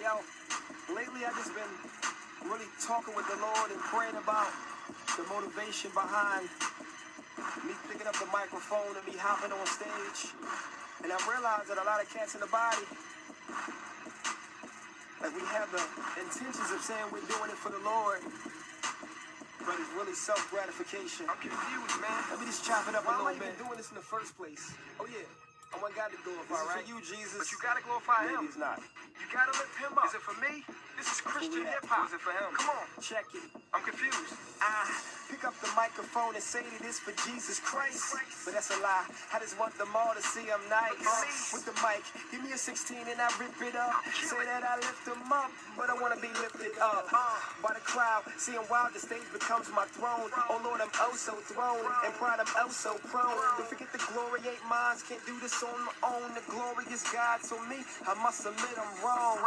yo, lately I just been really talking with the Lord and praying about the motivation behind me picking up the microphone and me hopping on stage. And I realized that a lot of cats in the body, like we have the intentions of saying we're doing it for the Lord, but it's really self-gratification. I'm confused, man. Let me just chop it up a little bit. Why am I even doing this in the first place? Oh yeah, I want God to glorify, right? For you, Jesus. But you gotta glorify Him. Maybe He's not. You gotta lift Him up. Is it for me? This is Christian hip-hop. Is it for Him? Come on. Check it. I'm confused. I pick up the microphone and say that it's for Jesus Christ. But that's a lie. I just want them all to see I'm nice. With the mic, give me a 16 and I rip it up. Say that I lift them up, but I want to be lifted up by the crowd. Seeing wild, the stage becomes my throne. Oh Lord, I'm oh so thrown, and pride I'm oh so prone. Don't forget the glory ain't mine. Can't do this on my own. The glory is God, so me, I must admit I'm wrong.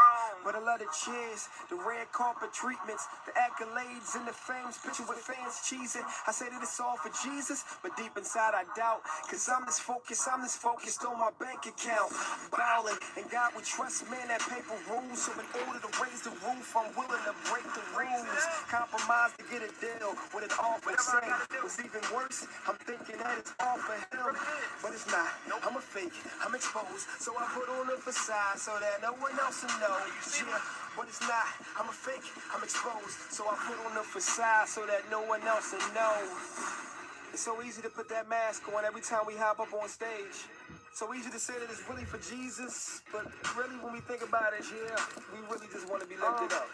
But I love the cheers, the red carpet treatments, the accolades and the fames, picture with fans cheesing. I say that it's all for Jesus, but deep inside I doubt. Cause I'm this focused on my bank account. Ballin', and God we trust, man, that paper rules. So in order to raise the roof, I'm willing to break the rules. Compromise to get a deal with an offer saying what's even worse, I'm thinking that it's all for him. But it's not, I'm a fake, I'm exposed. So I put on the facade so that no one else will know. Yeah, but it's not, I'm a fake, I'm exposed. So I put on the facade so that no one else will know. It's so easy to put that mask on every time we hop up on stage. So easy to say that it's really for Jesus, but really when we think about it, yeah, we really just want to be lifted up.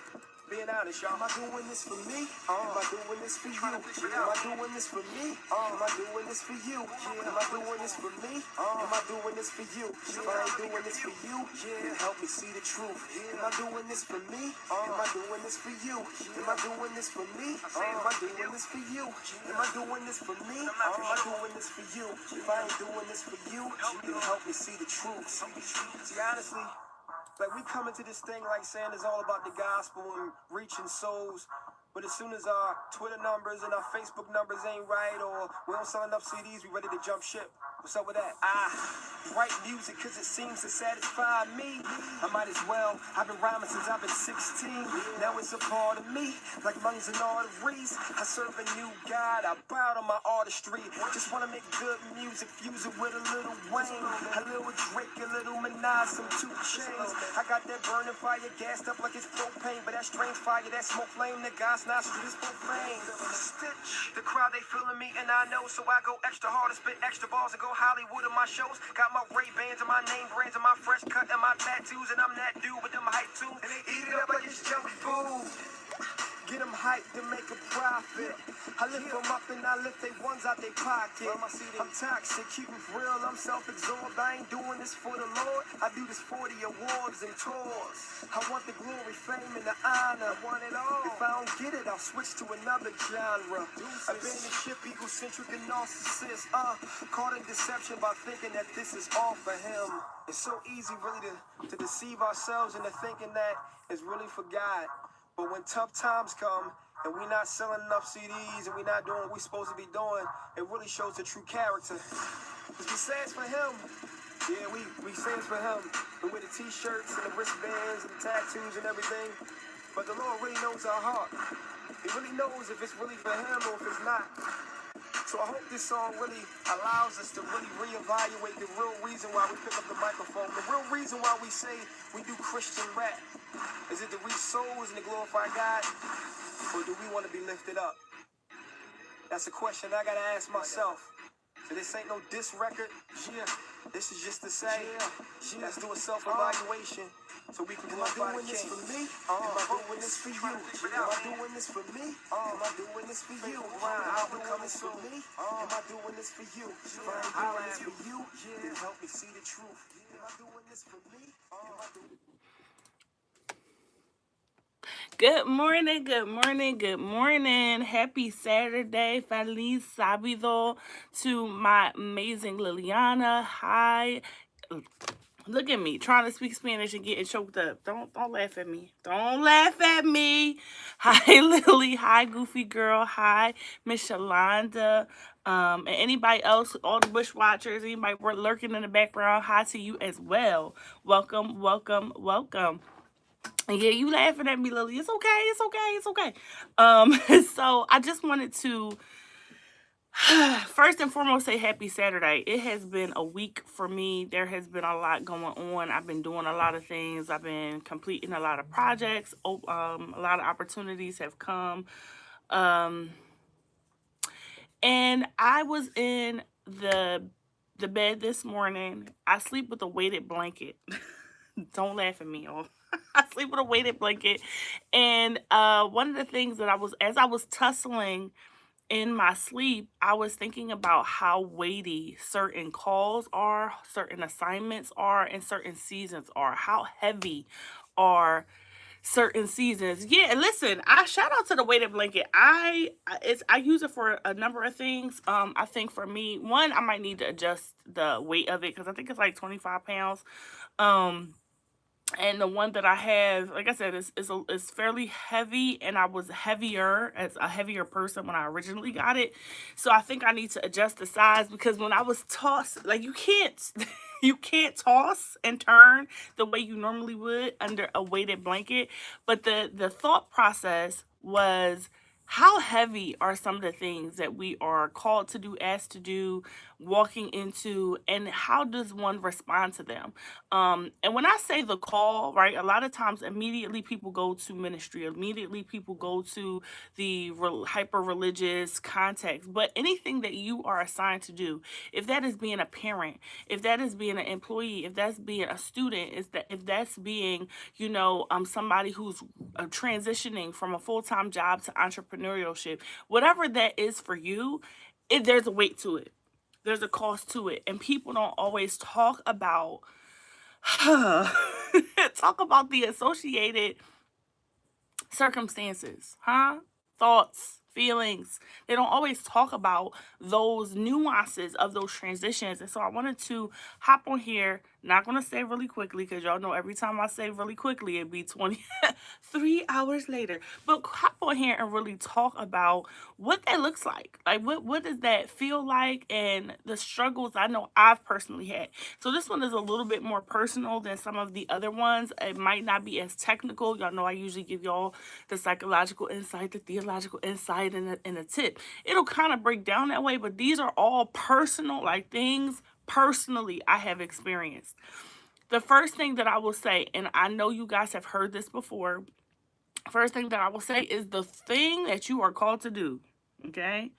Being honest, y'all, am I doing this for me? Am I doing this for you? Am I doing this for me? Am I doing this for you? Am I doing this for me? Am I doing this for you? If I ain't doing this for you, then help me see the truth. Am I doing this for me? Am I doing this for you? Am I doing this for me? Am I doing this for you? Am I doing this for me? Am I doing this for you? If I ain't doing this for you, then help me see the truth. See, honestly, like we come into this thing like saying it's all about the gospel and reaching souls, but as soon as our Twitter numbers and our Facebook numbers ain't right, or we don't sell enough CDs, we ready to jump ship. What's up with that? I write music cause it seems to satisfy me. I might as well. I've been rhyming since I've been 16. Now it's a part of me, like lungs and arteries. I serve a new God, I bow to my artistry. Just wanna make good music, fuse it with a little Wayne, a little Drake, a little Minaj, some 2 Chainz. I got that burning fire, gassed up like it's propane, but that strange fire, that smoke flame, that God's nostril is profane. Stitch, the crowd they feeling me, and I know, so I go extra hard to spit extra balls and go Hollywood in my shows. Got my Ray-Bans and my name brands and my fresh cut and my tattoos, and I'm that dude with them hype too. And they eat it up like it's junk food. Get them hyped to make a profit. I lift them up and I lift they ones out they pocket. I'm toxic, keep it real, I'm self-absorbed. I ain't doing this for the Lord, I do this for the awards and tours. I want the glory, fame, and the honor. I want it all. If I don't get it, I'll switch to another genre. Abandoned ship, egocentric and narcissist. Caught in deception by thinking that this is all for him. It's so easy really to deceive ourselves into thinking that it's really for God. But when tough times come and we not selling enough CDs and we not doing what we supposed to be doing, it really shows the true character. Because we say it's for him. Yeah, we say it's for him. And with the t-shirts and the wristbands and the tattoos and everything. But the Lord really knows our heart. He really knows if it's really for him or if it's not. So I hope this song really allows us to really reevaluate the real reason why we pick up the microphone. The real reason why we say we do Christian rap. Is it to reach souls and to glorify God? Or do we want to be lifted up? That's a question I gotta ask myself. So this ain't no diss record. Yeah. This is just to say, let's do a self-evaluation so we can glorify the King. Am I doing this for you? Am I doing this for me? Am I doing this for you? Am I doing this for me? Am I doing this for you? If I ain't doing this for you, then help me see the truth. Am I doing this for me? Am I doing Good morning, good morning, good morning. Happy Saturday. Feliz Sábado to my amazing Liliana. Hi. Look at me trying to speak Spanish and getting choked up. Don't laugh at me. Don't laugh at me. Hi, Lily. Hi, Goofy Girl. Hi, Miss Shalonda. And anybody else, all the bushwatchers, anybody lurking in the background, hi to you as well. Welcome, welcome, welcome. Yeah, you laughing at me, Lily. It's okay. It's okay. It's okay. So I just wanted to first and foremost say happy Saturday. It has been a week for me. There has been a lot going on. I've been doing a lot of things. I've been completing a lot of projects. A lot of opportunities have come. Um, and I was in the bed this morning. I sleep with a weighted blanket. Don't laugh at me, y'all. I sleep with a weighted blanket. And one of the things that as I was tussling in my sleep, I was thinking about how weighty certain calls are, certain assignments are, and certain seasons are. How heavy are certain seasons. Yeah, listen, I shout out to the weighted blanket. I use it for a number of things. I think for me, one, I might need to adjust the weight of it because I think it's like 25 pounds. Um and the one that I have, like I said, is fairly heavy, and I was heavier as a heavier person when I originally got it. So I think I need to adjust the size because when I was tossed, like you can't you can't toss and turn the way you normally would under a weighted blanket. But the thought process was, how heavy are some of the things that we are called to do, asked to do, walking into, and how does one respond to them? And when I say the call, right, a lot of times immediately people go to ministry, immediately people go to the hyper religious context. But anything that you are assigned to do, if that is being a parent, if that is being an employee, if that's being a student, if that's being, somebody who's transitioning from a full time job to entrepreneurship, whatever that is for you, there's a weight to it. There's a cost to it, and people don't always talk about talk about the associated circumstances, huh? Thoughts, feelings. They don't always talk about those nuances of those transitions. And so I wanted to hop on here, not going to say really quickly because y'all know every time I say really quickly, it'd be 3 hours later. But hop on here and really talk about what that looks like. Like, what does that feel like, and the struggles I know I've personally had. So this one is a little bit more personal than some of the other ones. It might not be as technical. Y'all know I usually give y'all the psychological insight, the theological insight, and a tip. It'll kind of break down that way, but these are all personal, like things personally I have experienced. The first thing that I will say, and I know you guys have heard this before, first thing that I will say is the thing that you are called to do, okay?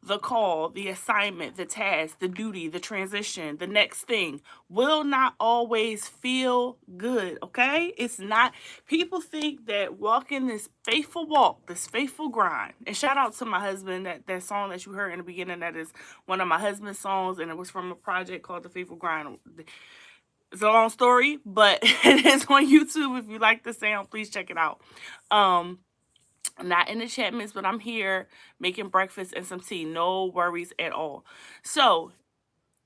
The call, the assignment, the task, the duty, the transition, the next thing will not always feel good, okay? It's not, people think that walking this faithful walk, this faithful grind, and shout out to my husband, that song that you heard in the beginning, that is one of my husband's songs, and it was from a project called The Faithful Grind. It's a long story, but it is on YouTube. If you like the sound, please check it out. I'm not in the Chapmans, but I'm here making breakfast and some tea. No worries at all. So,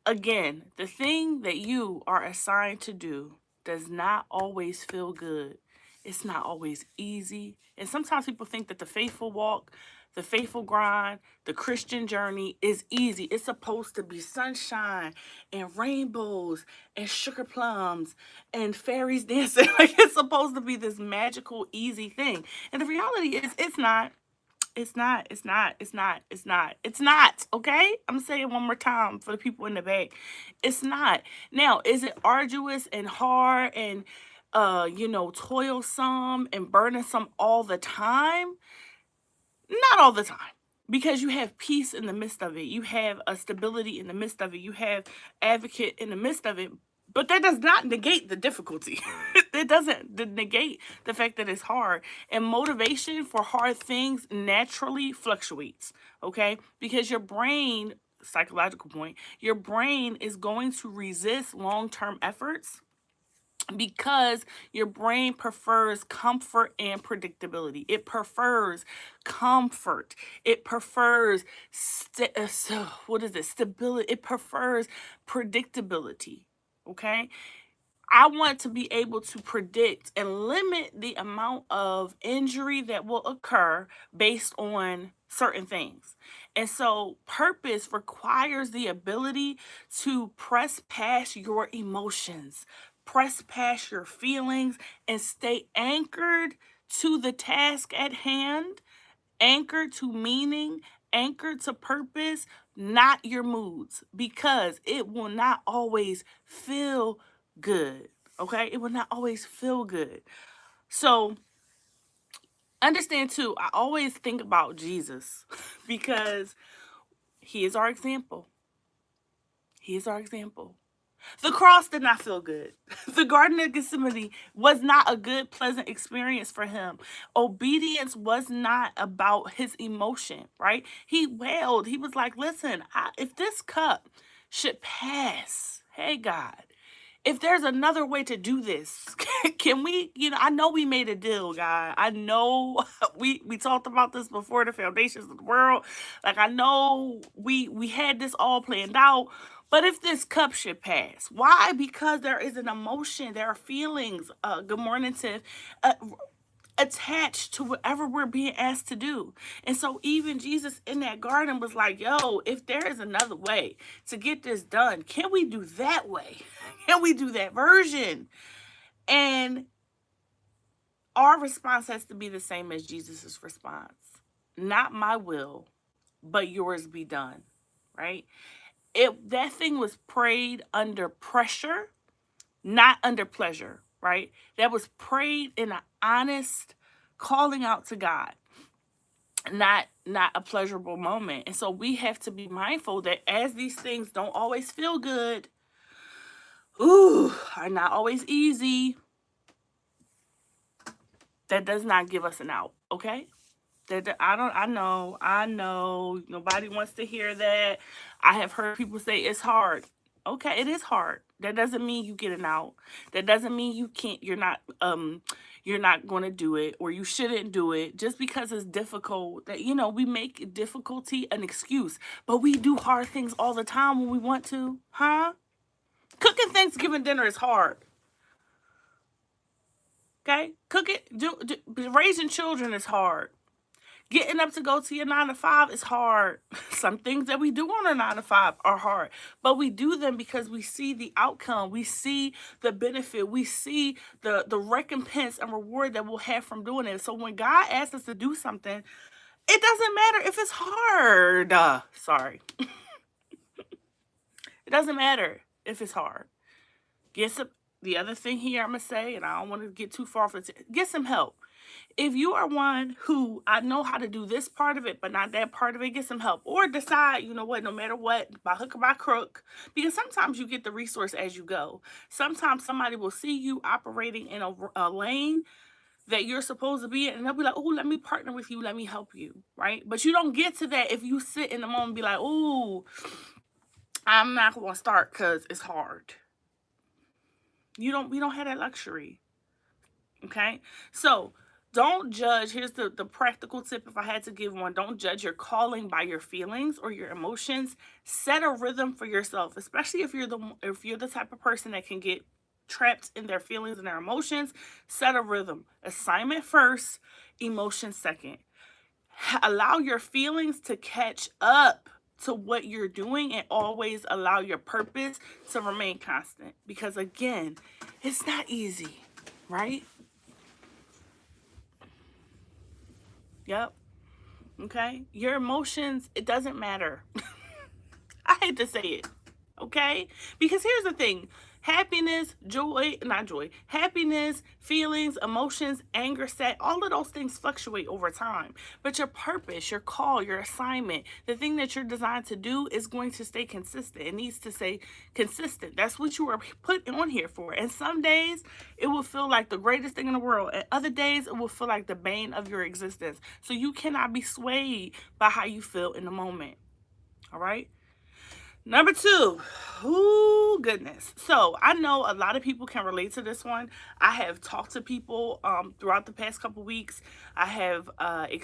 again, the thing that you are assigned to do does not always feel good. It's not always easy. And sometimes people think that the faithful walk, the faithful grind, the Christian journey is easy. It's supposed to be sunshine and rainbows and sugar plums and fairies dancing. Like, it's supposed to be this magical, easy thing. And the reality is, it's not. It's not. Okay? I'm saying it one more time for the people in the back. It's not. Now, is it arduous and hard and toilsome and burdensome all the time? Not all the time. Because you have peace in the midst of it. You have a stability in the midst of it. You have advocate in the midst of it. But that does not negate the difficulty. It doesn't negate the fact that it's hard. And motivation for hard things naturally fluctuates, okay? Because your brain, psychological point, your brain is going to resist long-term efforts because your brain prefers comfort and predictability. It prefers comfort. It prefers stability. It prefers predictability. Okay? I want to be able to predict and limit the amount of injury that will occur based on certain things. And so, purpose requires the ability to press past your emotions, press past your feelings and stay anchored to the task at hand, anchored to meaning, anchored to purpose, not your moods, because it will not always feel good. Okay? It will not always feel good. So understand too, I always think about Jesus because he is our example. He is our example. The cross did not feel good. The Garden of Gethsemane was not a good, pleasant experience for him. Obedience was not about his emotion, right? He wailed. He was like, listen, if this cup should pass, hey, God, if there's another way to do this, can we, I know we made a deal, God. I know we talked about this before the foundations of the world. Like, I know we had this all planned out. But if this cup should pass, why? Because there is an emotion, there are feelings. Good morning, Tiff. Attached to whatever we're being asked to do. And so even Jesus in that garden was like, yo, if there is another way to get this done, can we do that way? Can we do that version? And our response has to be the same as Jesus's response. Not my will, but yours be done, right? That thing was prayed under pressure, not under pleasure, right? That was prayed in an honest calling out to God, not a pleasurable moment. And so we have to be mindful that as these things don't always feel good, are not always easy, that does not give us an out, okay? I know nobody wants to hear that. I have heard people say it's hard. Okay, it is hard. That doesn't mean you get an out. That doesn't mean you're not going to do it, or you shouldn't do it just because it's difficult. That we make difficulty an excuse, but we do hard things all the time when we want to, huh? Cooking Thanksgiving dinner is hard. Okay? Raising children is hard. Getting up to go to your 9 to 5 is hard. Some things that we do on a 9 to 5 are hard, but we do them because we see the outcome. We see the benefit. We see the recompense and reward that we'll have from doing it. So when God asks us to do something, it doesn't matter if it's hard. Sorry. It doesn't matter if it's hard. The other thing here I'm going to say, and I don't want to get too far from it, get some help. If you are one who, I know how to do this part of it, but not that part of it, get some help. Or decide, you know what, no matter what, by hook or by crook, because sometimes you get the resource as you go. Sometimes somebody will see you operating in a lane that you're supposed to be in, and they'll be like, oh, let me partner with you, let me help you, right? But you don't get to that if you sit in the moment and be like, oh, I'm not going to start because it's hard. We don't have that luxury, okay? So don't judge. Here's the practical tip if I had to give one. Don't judge your calling by your feelings or your emotions. Set a rhythm for yourself, especially if you're the type of person that can get trapped in their feelings and their emotions. Set a rhythm. Assignment first, emotion second. Allow your feelings to catch up to what you're doing, and always allow your purpose to remain constant. Because again, it's not easy, right? Yep. Okay? Your emotions, it doesn't matter. I hate to say it. Okay? Because here's the thing. Happiness, happiness, feelings, emotions, anger, sad, all of those things fluctuate over time. But your purpose, your call, your assignment, the thing that you're designed to do is going to stay consistent. It needs to stay consistent. That's what you were put on here for. And some days it will feel like the greatest thing in the world. And other days it will feel like the bane of your existence. So you cannot be swayed by how you feel in the moment. All right? Number 2, oh goodness. So I know a lot of people can relate to this one. I have talked to people throughout the past couple weeks. I have I've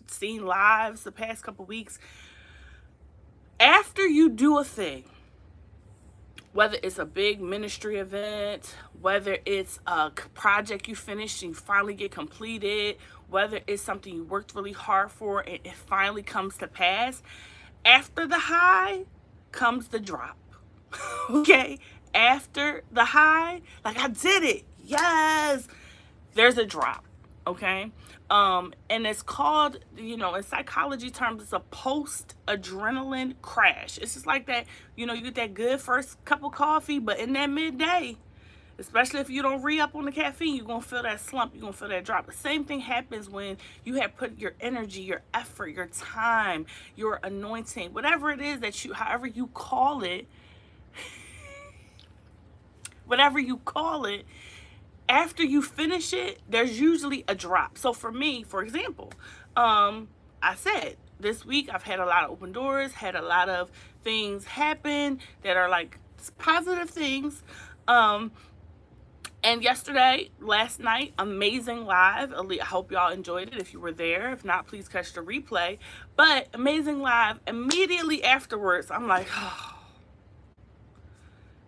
seen lives the past couple weeks. After you do a thing, whether it's a big ministry event, whether it's a project you finished and you finally get completed, whether it's something you worked really hard for and it finally comes to pass, after the high comes the drop. Okay? after the high, like I did it, yes, there's a drop, okay? And it's called, in psychology terms, it's a post-adrenaline crash. It's just like that, you get that good first cup of coffee, but in that midday, especially if you don't re-up on the caffeine, you're going to feel that slump, you're going to feel that drop. The same thing happens when you have put your energy, your effort, your time, your anointing, whatever it is that however you call it, after you finish it, there's usually a drop. So for me, for example, I said this week I've had a lot of open doors, had a lot of things happen that are like positive things. And last night, amazing live. I hope y'all enjoyed it if you were there. If not, please catch the replay. But amazing live. Immediately afterwards, I'm like, oh.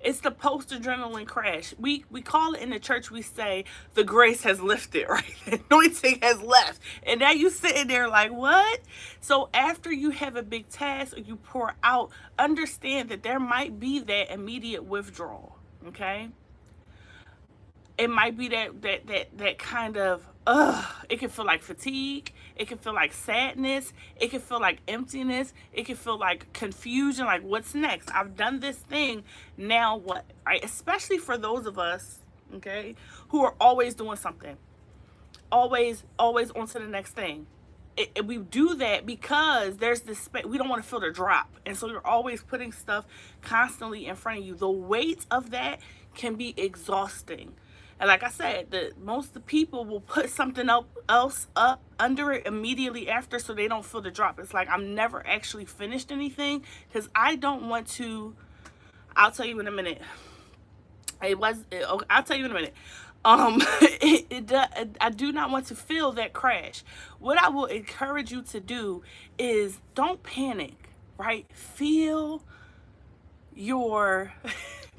It's the post-adrenaline crash. We call it in the church, we say, the grace has lifted, right? The anointing has left. And now you sitting there like, what? So after you have a big task or you pour out, understand that there might be that immediate withdrawal, okay? It might be that kind of, it can feel like fatigue. It can feel like sadness. It can feel like emptiness. It can feel like confusion, like what's next? I've done this thing, now what? Right? Especially for those of us, okay, who are always doing something. Always on to the next thing. We do that because there's this space. We don't want to feel the drop. And so you're always putting stuff constantly in front of you. The weight of that can be exhausting. And like I said, most of the people will put something else up under it immediately after so they don't feel the drop. It's like I'm never actually finished anything because I don't want to. I'll tell you in a minute. I'll tell you in a minute. I do not want to feel that crash. What I will encourage you to do is don't panic, right? Feel your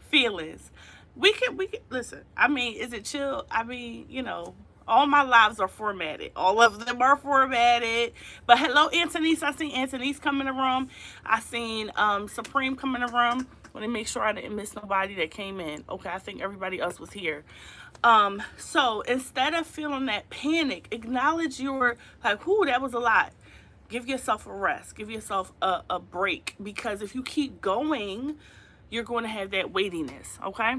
feelings. We can listen. I mean, is it chill? I mean, all my lives are formatted. All of them are formatted. But hello, Antonice. I seen Antonice come in the room. I seen Supreme come in the room. Want to make sure I didn't miss nobody that came in. Okay, I think everybody else was here. So instead of feeling that panic, acknowledge your like, whoo, that was a lot. Give yourself a rest. Give yourself a break. Because if you keep going, you're going to have that weightiness. Okay.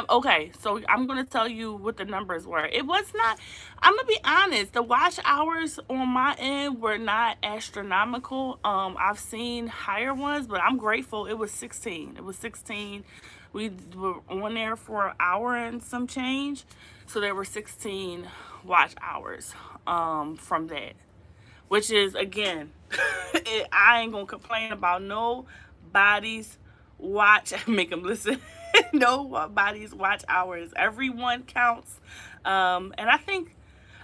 Okay, so I'm going to tell you what the numbers were. It was not, I'm going to be honest, the watch hours on my end were not astronomical. I've seen higher ones, but I'm grateful. It was 16. It was 16. We were on there for an hour and some change. So there were 16 watch hours from that, which is, again, I ain't going to complain about nobody's watch. Make them listen. Nobody's watch hours. Everyone counts. And I think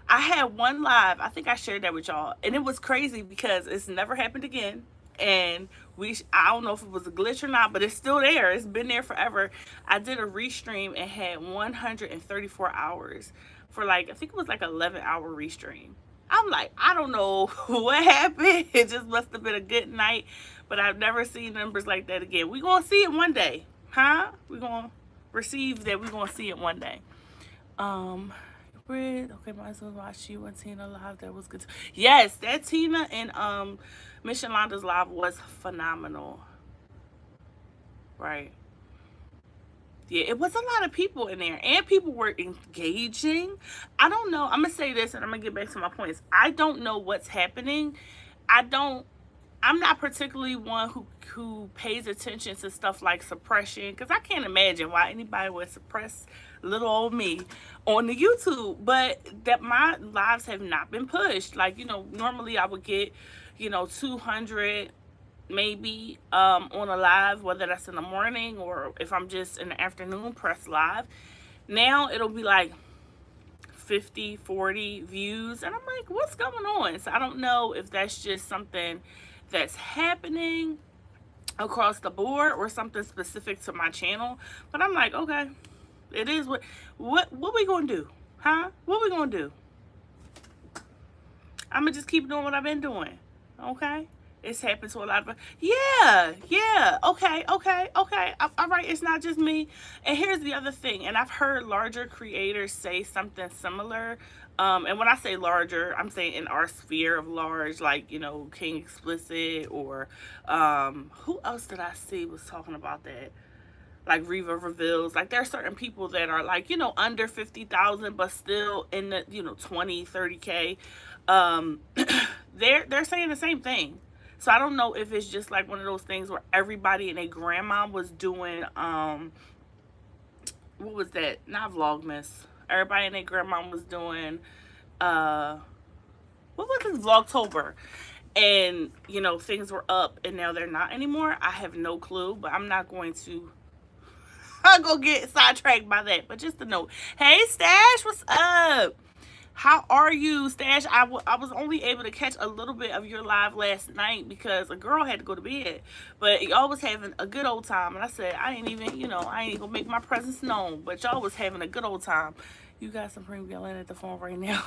I had one live. I think I shared that with y'all. And it was crazy because it's never happened again. And I don't know if it was a glitch or not, but it's still there. It's been there forever. I did a restream and had 134 hours for I think it was 11-hour restream. I'm like, I don't know what happened. It just must have been a good night. But I've never seen numbers like that again. We're going to see it one day. Huh? We're going to receive that. We're going to see it one day. Okay, my husband watched you and Tina live. That was good. Yes, that Tina and Miss Yolanda's live was phenomenal. Right. Yeah, it was a lot of people in there. And people were engaging. I don't know. I'm going to say this and I'm going to get back to my points. I don't know what's happening. I'm not particularly one who pays attention to stuff like suppression, because I can't imagine why anybody would suppress little old me on the YouTube. But that my lives have not been pushed. Normally I would get, 200 maybe on a live, whether that's in the morning or if I'm just in the afternoon press live. Now it'll be like 50, 40 views. And I'm like, what's going on? So I don't know if that's just something that's happening across the board or something specific to my channel, but I'm like, okay, it is what we gonna do, huh? What we gonna do? I'm gonna just keep doing what I've been doing, okay? It's happened to a lot of us. Yeah, yeah. Okay, okay, okay. All right, it's not just me. And here's the other thing, and I've heard larger creators say something similar. And when I say larger, I'm saying in our sphere of large, like, King Explicit, or who else did I see was talking about that? Like Reva reveals, like there are certain people that are like, under 50,000 but still in the, 20, 30K. um they're saying the same thing. So I don't know if it's just like one of those things where everybody and their grandma was doing, what was that, not Vlogmas, everybody and their grandma was doing, uh what was this, Vlogtober, and things were up and now they're not anymore. I have no clue, but I'm not going to I'll go get sidetracked by that. But just a note. Hey, Stash, what's up? How are you, Stash? I was only able to catch a little bit of your live last night because a girl had to go to bed. But y'all was having a good old time. And I said, I ain't even gonna make my presence known. But y'all was having a good old time. You got some Supreme yelling at the phone right now.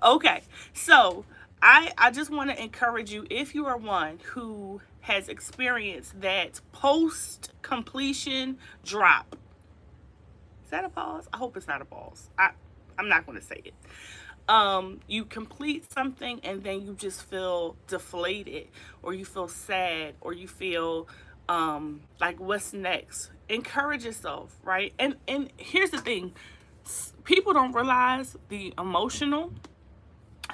Okay, so I just want to encourage you, if you are one who has experienced that post completion drop. Is that a pause? I hope it's not a pause. I'm not going to say it. You complete something and then you just feel deflated, or you feel sad, or you feel like what's next. Encourage yourself, right? And here's the thing: people don't realize the emotional,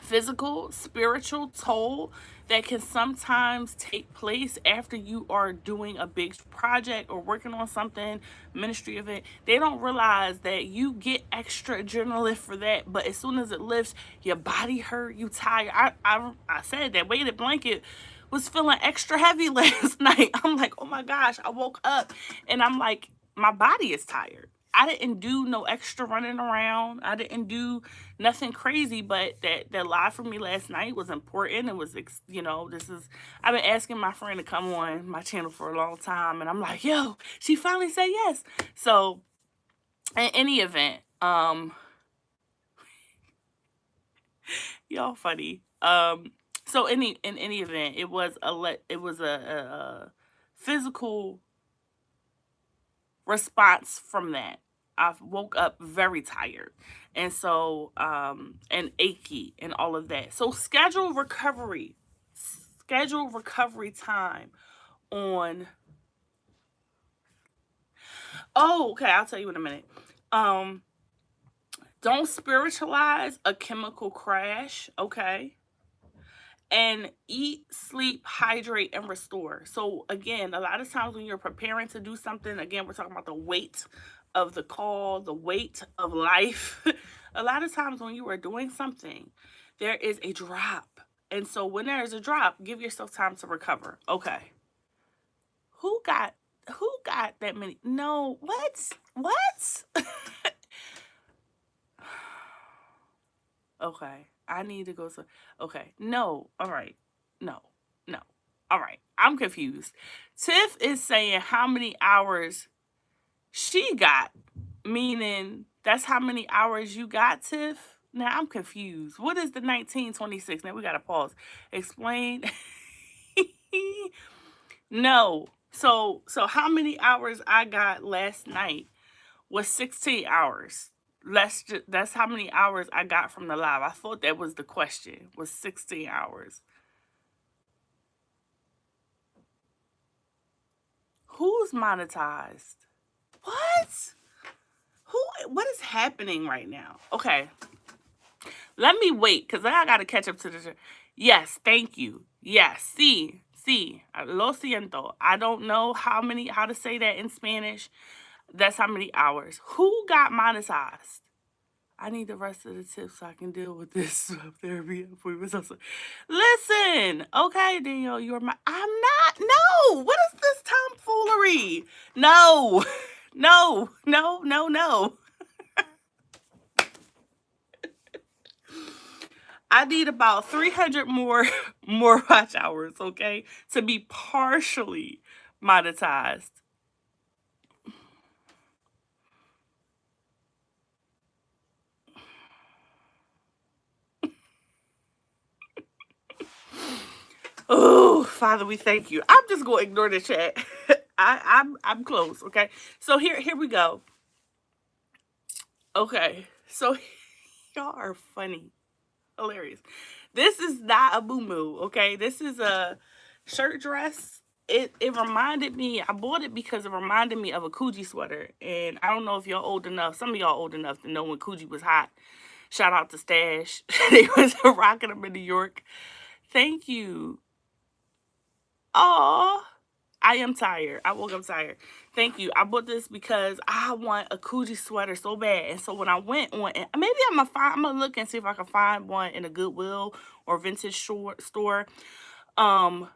physical, spiritual toll that can sometimes take place after you are doing a big project or working on something, ministry event. They don't realize that you get extra adrenaline for that, but as soon as it lifts, your body hurt, you tired. I said that weighted blanket was feeling extra heavy last night. I'm like, oh my gosh, I woke up and I'm like, my body is tired. I didn't do no extra running around. I didn't do nothing crazy, but that live for me last night was important. It was, I've been asking my friend to come on my channel for a long time, and I'm like, yo, she finally said yes. So, in any event, y'all funny. So in any event, it was a physical response from that. I woke up very tired, and so and achy and all of that. So schedule recovery time on. Oh, okay, I'll tell you in a minute. Don't spiritualize a chemical crash, okay? And eat, sleep, hydrate, and restore. So again, a lot of times when you're preparing to do something, again, we're talking about the weight of the call, the weight of life. A lot of times when you are doing something, there is a drop. And so when there is a drop, give yourself time to recover. Okay. Who got that many? No, what? What? Okay. I need to go. Okay. No. All right. No. No. All right. I'm confused. Tiff is saying how many hours she got, meaning that's how many hours you got, Tiff. Now I'm confused. What is the 1926? Now we got to pause. Explain. No. So how many hours I got last night was 16 hours. That's how many hours I got from the live. I thought that was the question. Was 16 hours. Who's monetized? What? What is happening right now? Okay. Let me wait, because I got to catch up to the. Yes, thank you. Yes, sí, lo siento. I don't know how to say that in Spanish. That's how many hours. Who got monetized? I need the rest of the tips so I can deal with this therapy. Listen, okay, Danielle, you're my. I'm not. No. What is this tomfoolery? No, no, no, no, no. I need about 300 more watch hours, okay, to be partially monetized. Oh, Father, we thank you. I'm just gonna ignore the chat. I'm close. Okay, so here we go. Okay, so y'all are funny, hilarious. This is not a boo. Okay, this is a shirt dress. It reminded me. I bought it because it reminded me of a Coogee sweater, and I don't know if y'all old enough. Some of y'all old enough to know when Coogee was hot. Shout out to Stash. They was rocking them in New York. Thank you. Oh, I am tired. I woke up tired. Thank you. I bought this because I want a Coogee sweater so bad. And so when I went on, and maybe I'm gonna look and see if I can find one in a Goodwill or vintage store. Um,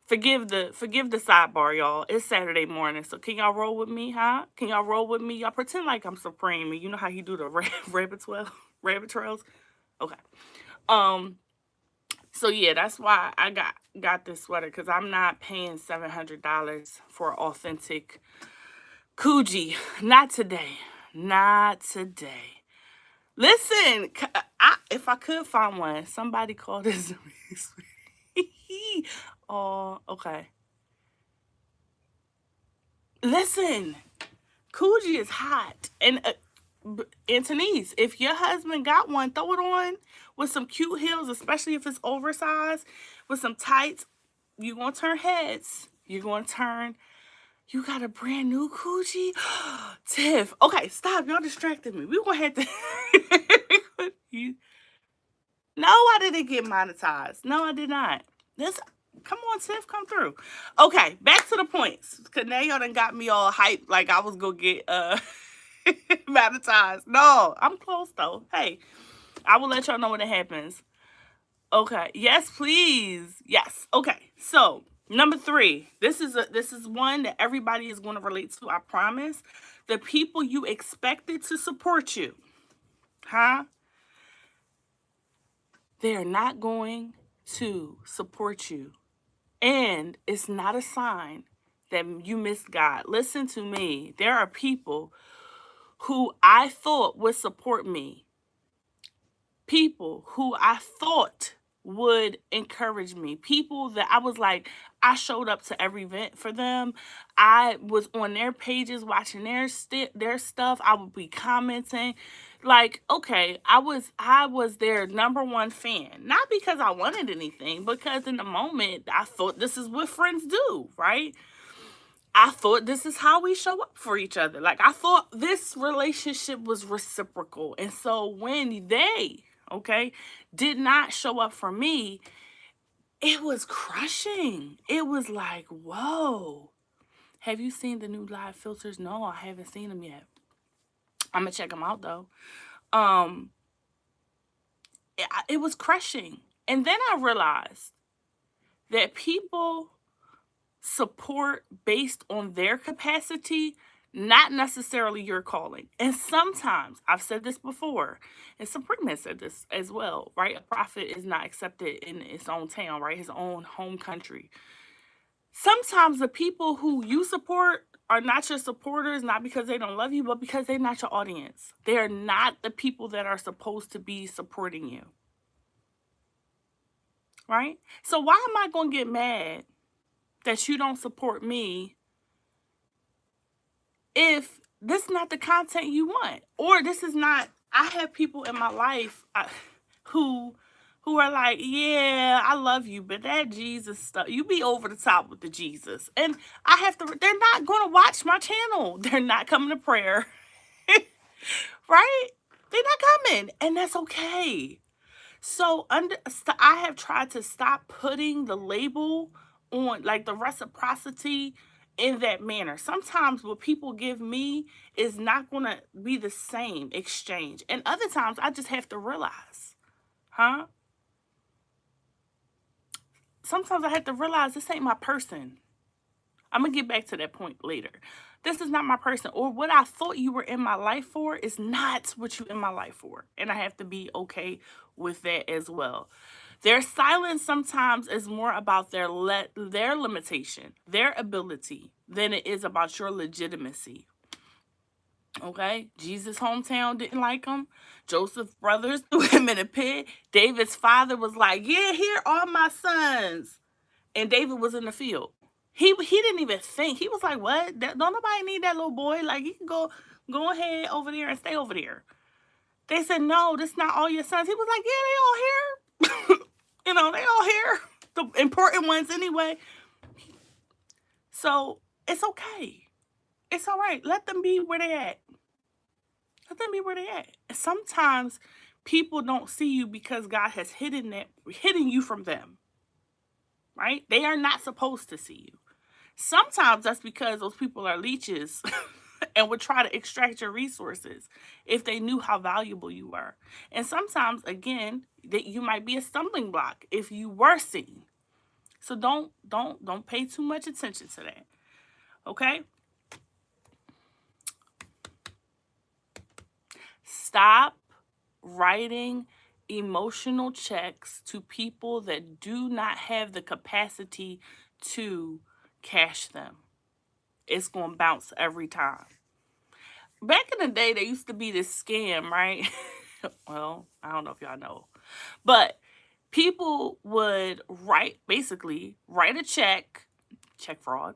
forgive the sidebar, y'all. It's Saturday morning, so can y'all roll with me, huh? Can y'all roll with me? Y'all pretend like I'm Supreme, and you know how he do the rabbit trails. Okay. Um. So yeah, that's why I got this sweater because I'm not paying $700 for authentic Coogee. Not today. Not today. Listen, if I could find one, somebody call this. Oh, okay. Listen, Coogee is hot, and Antonise, if your husband got one, throw it on with some cute heels, especially if it's oversized, with some tights. You're gonna turn heads. You're gonna turn. You got a brand new Coogee, Tiff. Okay, stop. Y'all distracted me. We gonna have to. No, I didn't get monetized. No, I did not. This. Come on, Tiff, come through. Okay, back to the points. Cause now y'all done got me all hyped like I was gonna get monetized. No, I'm close though. Hey, I will let y'all know when it happens. Okay. Yes, please. Yes. Okay. So number 3. This is one that everybody is going to relate to. I promise. The people you expected to support you, huh? They are not going to support you, and it's not a sign that you missed God. Listen to me. There are people who I thought would support me, people who I thought would encourage me, people that I was like, I showed up to every event for them. I was on their pages watching their stuff. I would be commenting. Like, okay, I was their number one fan. Not because I wanted anything, because in the moment I thought this is what friends do, right? I thought this is how we show up for each other. Like, I thought this relationship was reciprocal. And so when they, okay, did not show up for me, it was crushing. It was like, whoa. Have you seen the new live filters? No, I haven't seen them yet. I'm going to check them out, though. Um, it was crushing. And then I realized that people support based on their capacity, not necessarily your calling. And sometimes, I've said this before, and Supreme has said this as well, right? A prophet is not accepted in its own town, right? His own home country. Sometimes the people who you support are not your supporters, not because they don't love you, but because they're not your audience. They are not the people that are supposed to be supporting you, right? So why am I going to get mad that you don't support me if this is not the content you want, or this is not. I have people in my life who are like, yeah, I love you, but that Jesus stuff, you be over the top with the Jesus, and I have to. They're not going to watch my channel. They're not coming to prayer, right? They're not coming, and that's okay. So I have tried to stop putting the label on, like, the reciprocity in that manner. Sometimes what people give me is not going to be the same exchange. And other times I just have to realize, huh? Sometimes I have to realize this ain't my person. I'm going to get back to that point later. This is not my person, or what I thought you were in my life for is not what you in my life for. And I have to be okay with that as well. Their silence sometimes is more about their limitation, their ability, than it is about your legitimacy. Okay? Jesus' hometown didn't like him. Joseph's brothers threw him in a pit. David's father was like, yeah, here are my sons. and David was in the field. He didn't even think. He was like, "What? Don't nobody need that little boy. Like, he can go ahead over there and stay over there." They said, "No, this not all your sons." He was like, "Yeah, they all here. They all here. The important ones anyway." So it's okay. It's all right. Let them be where they at. Let them be where they at. Sometimes people don't see you because God has hidden you from them. Right? They are not supposed to see you. Sometimes that's because those people are leeches and would try to extract your resources if they knew how valuable you were. And sometimes, again, that you might be a stumbling block if you were seen. So don't pay too much attention to that. Okay? Stop writing emotional checks to people that do not have the capacity to cash them. It's going to bounce every time. Back in the day, there used to be this scam, right? Well, I don't know if y'all know, but people would basically write a check fraud,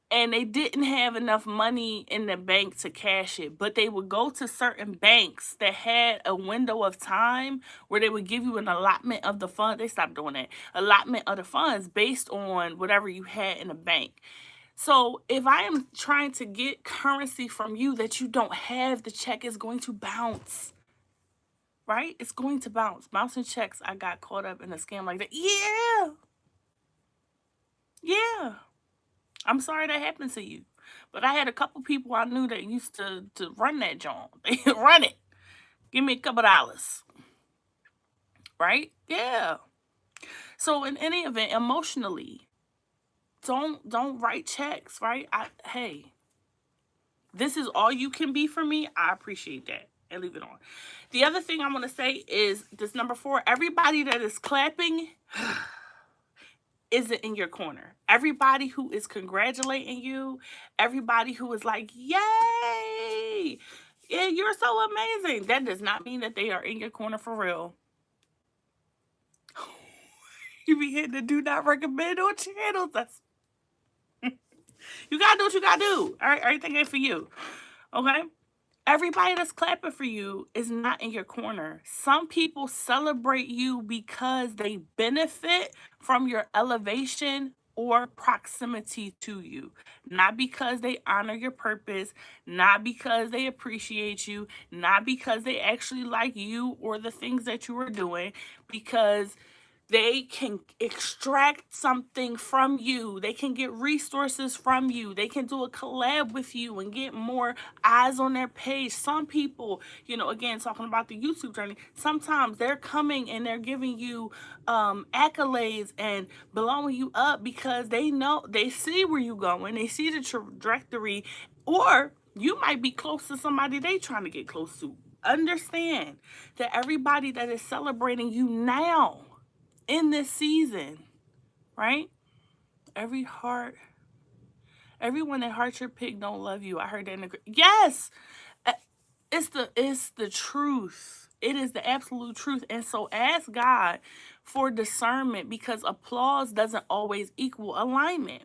and they didn't have enough money in the bank to cash it, but they would go to certain banks that had a window of time where they would give you an allotment of the fund. They stopped doing that. Allotment of the funds based on whatever you had in the bank. So if I am trying to get currency from you that you don't have, the check is going to bounce. Right? It's going to bounce. Bouncing checks, I got caught up in a scam like that. Yeah. Yeah. I'm sorry that happened to you. But I had a couple people I knew that used to run that joint. They run it. Give me a couple dollars. Right? Yeah. So in any event, emotionally, don't write checks, right? Hey, this is all you can be for me. I appreciate that. And leave it on. The other thing I want to say is this number 4. Everybody that is clapping isn't in your corner. Everybody who is congratulating you, everybody who is like, yay, yeah, you're so amazing, that does not mean that they are in your corner for real. You be hitting the do not recommend on channels. You gotta do what you gotta do. All right, everything ain't for you. Okay? Everybody that's clapping for you is not in your corner. Some people celebrate you because they benefit from your elevation or proximity to you. Not because they honor your purpose, not because they appreciate you, not because they actually like you or the things that you are doing, because they can extract something from you. They can get resources from you. They can do a collab with you and get more eyes on their page. Some people, again, talking about the YouTube journey, sometimes they're coming and they're giving you accolades and blowing you up because they see where you're going. They see the trajectory, or you might be close to somebody they trying to get close to. Understand that everybody that is celebrating you now in this season, right? Everyone that hearts your pig don't love you. I heard that in the yes. It's the truth. It is the absolute truth. And so ask God for discernment, because applause doesn't always equal alignment.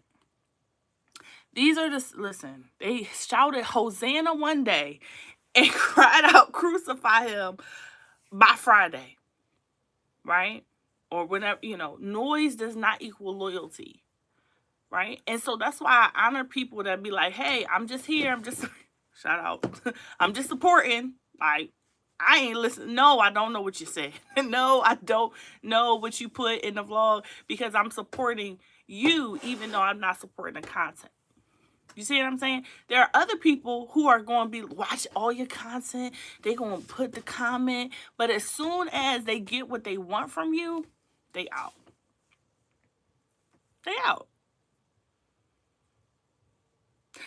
These are listen, they shouted Hosanna one day and cried out, crucify him, by Friday, right? Or whenever, noise does not equal loyalty, right? And so that's why I honor people that be like, hey, I'm just here. I'm just, shout out. I'm just supporting. Like, I ain't listening. No, I don't know what you said. No, I don't know what you put in the vlog, because I'm supporting you, even though I'm not supporting the content. You see what I'm saying? There are other people who are going to be watch all your content. They're going to put the comment. But as soon as they get what they want from you, they out. They out.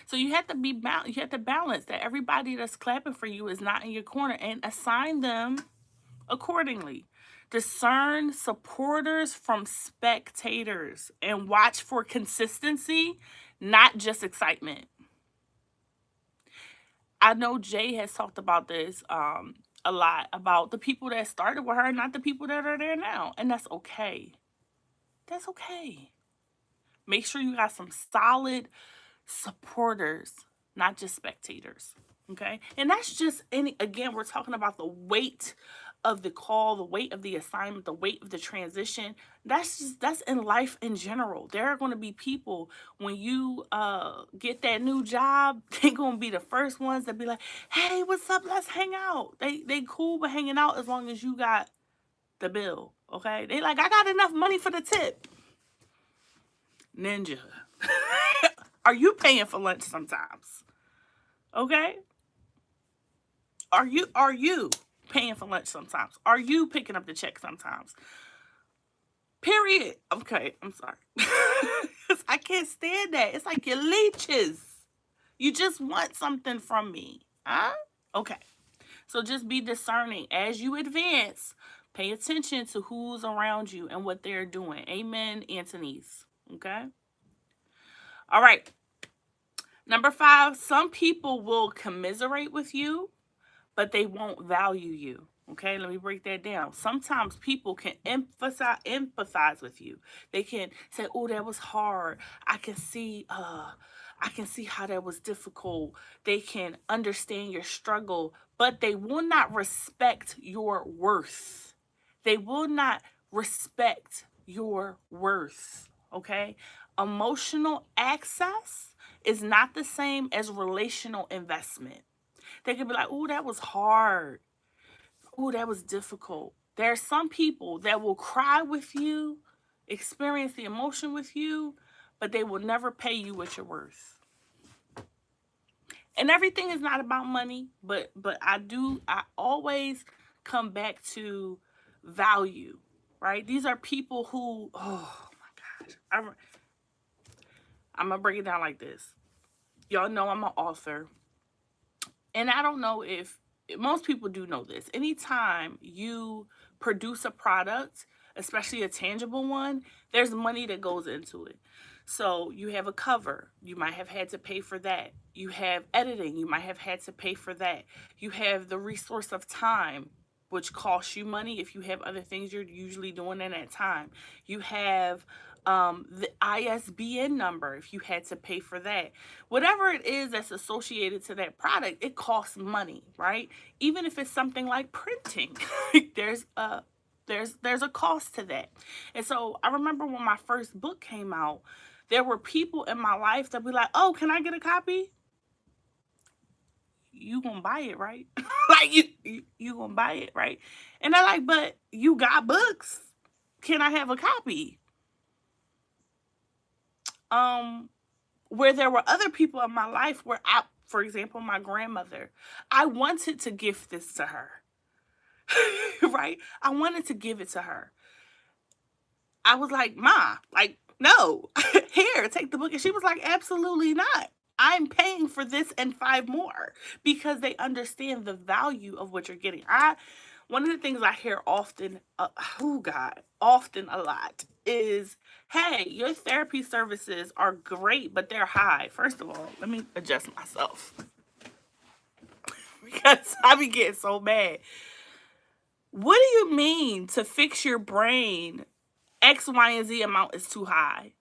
So you have to you have to balance that everybody that's clapping for you is not in your corner, and assign them accordingly. Discern supporters from spectators and watch for consistency, not just excitement. I know Jay has talked about this a lot, about the people that started with her, not the people that are there now. And that's okay. That's okay. Make sure you got some solid supporters, not just spectators. Okay. And that's just again, we're talking about the weight of the call, the weight of the assignment, the weight of the transition. That's in life in general. There are going to be people when you get that new job, they're going to be the first ones that be like, hey, what's up? Let's hang out. They cool with hanging out as long as you got the bill. Okay. They like, I got enough money for the tip. Ninja. Are you paying for lunch sometimes? Okay? Are you paying for lunch sometimes? Are you picking up the check sometimes? Period. Okay, I'm sorry. I can't stand that. It's like you're leeches. You just want something from me. Huh? Okay. So just be discerning as you advance. Pay attention to who's around you and what they're doing. Amen, Anthony's. Okay? All right. Number 5, some people will commiserate with you, but they won't value you. Okay, let me break that down. Sometimes people can empathize with you. They can say, "Oh, that was hard. I can see how that was difficult." They can understand your struggle, but they will not respect your worth. They will not respect your worth. Okay? Emotional access is not the same as relational investment. They could be like, "Oh, that was hard. Oh, that was difficult." There are some people that will cry with you, experience the emotion with you, but they will never pay you what you're worth. And everything is not about money, but I always come back to value, right? These are people who, oh my gosh, I'm gonna break it down like this. Y'all know I'm an author. And I don't know if most people do know this. Anytime you produce a product, especially a tangible one, there's money that goes into it. So you have a cover, you might have had to pay for that. You have editing, you might have had to pay for that. You have the resource of time, which costs you money if you have other things you're usually doing in that time. You have the ISBN number if you had to pay for that. Whatever it is that's associated to that product, it costs money, right? Even if it's something like printing, there's a cost to that. And so I remember when my first book came out, there were people in my life that be like, "Oh, can I get a copy?" You gonna buy it, right? Like you gonna buy it, right? And they're like, "But you got books. Can I have a copy?" Where there were other people in my life where for example, my grandmother, I wanted to gift this to her. Right? I wanted to give it to her. I was like, "Ma, like, no, here, take the book." And she was like, "Absolutely not. I'm paying for this and 5 more," because they understand the value of what you're getting. One of the things I hear often, often a lot is, "Hey, your therapy services are great, but they're high." First of all, let me adjust myself because I be getting so mad. What do you mean to fix your brain? X, Y, and Z amount is too high.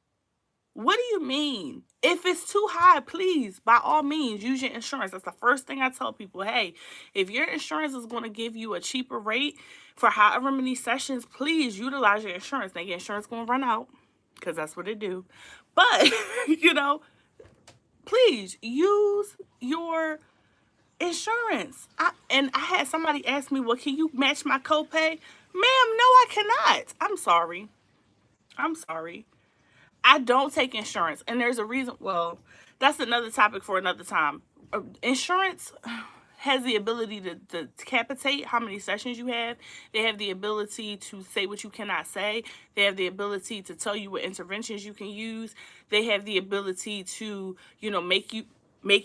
What do you mean? If it's too high, please, by all means, use your insurance. That's the first thing I tell people. Hey, if your insurance is going to give you a cheaper rate for however many sessions, please utilize your insurance. Now, your insurance going to run out because that's what it do. But, please use your insurance. I had somebody ask me, "Well, can you match my copay?" Ma'am, no, I cannot. I'm sorry. I don't take insurance, and there's a reason. Well, that's another topic for another time. Insurance has the ability to capitate how many sessions you have. They have the ability to say what you cannot say. They have the ability to tell you what interventions you can use. They have the ability to, make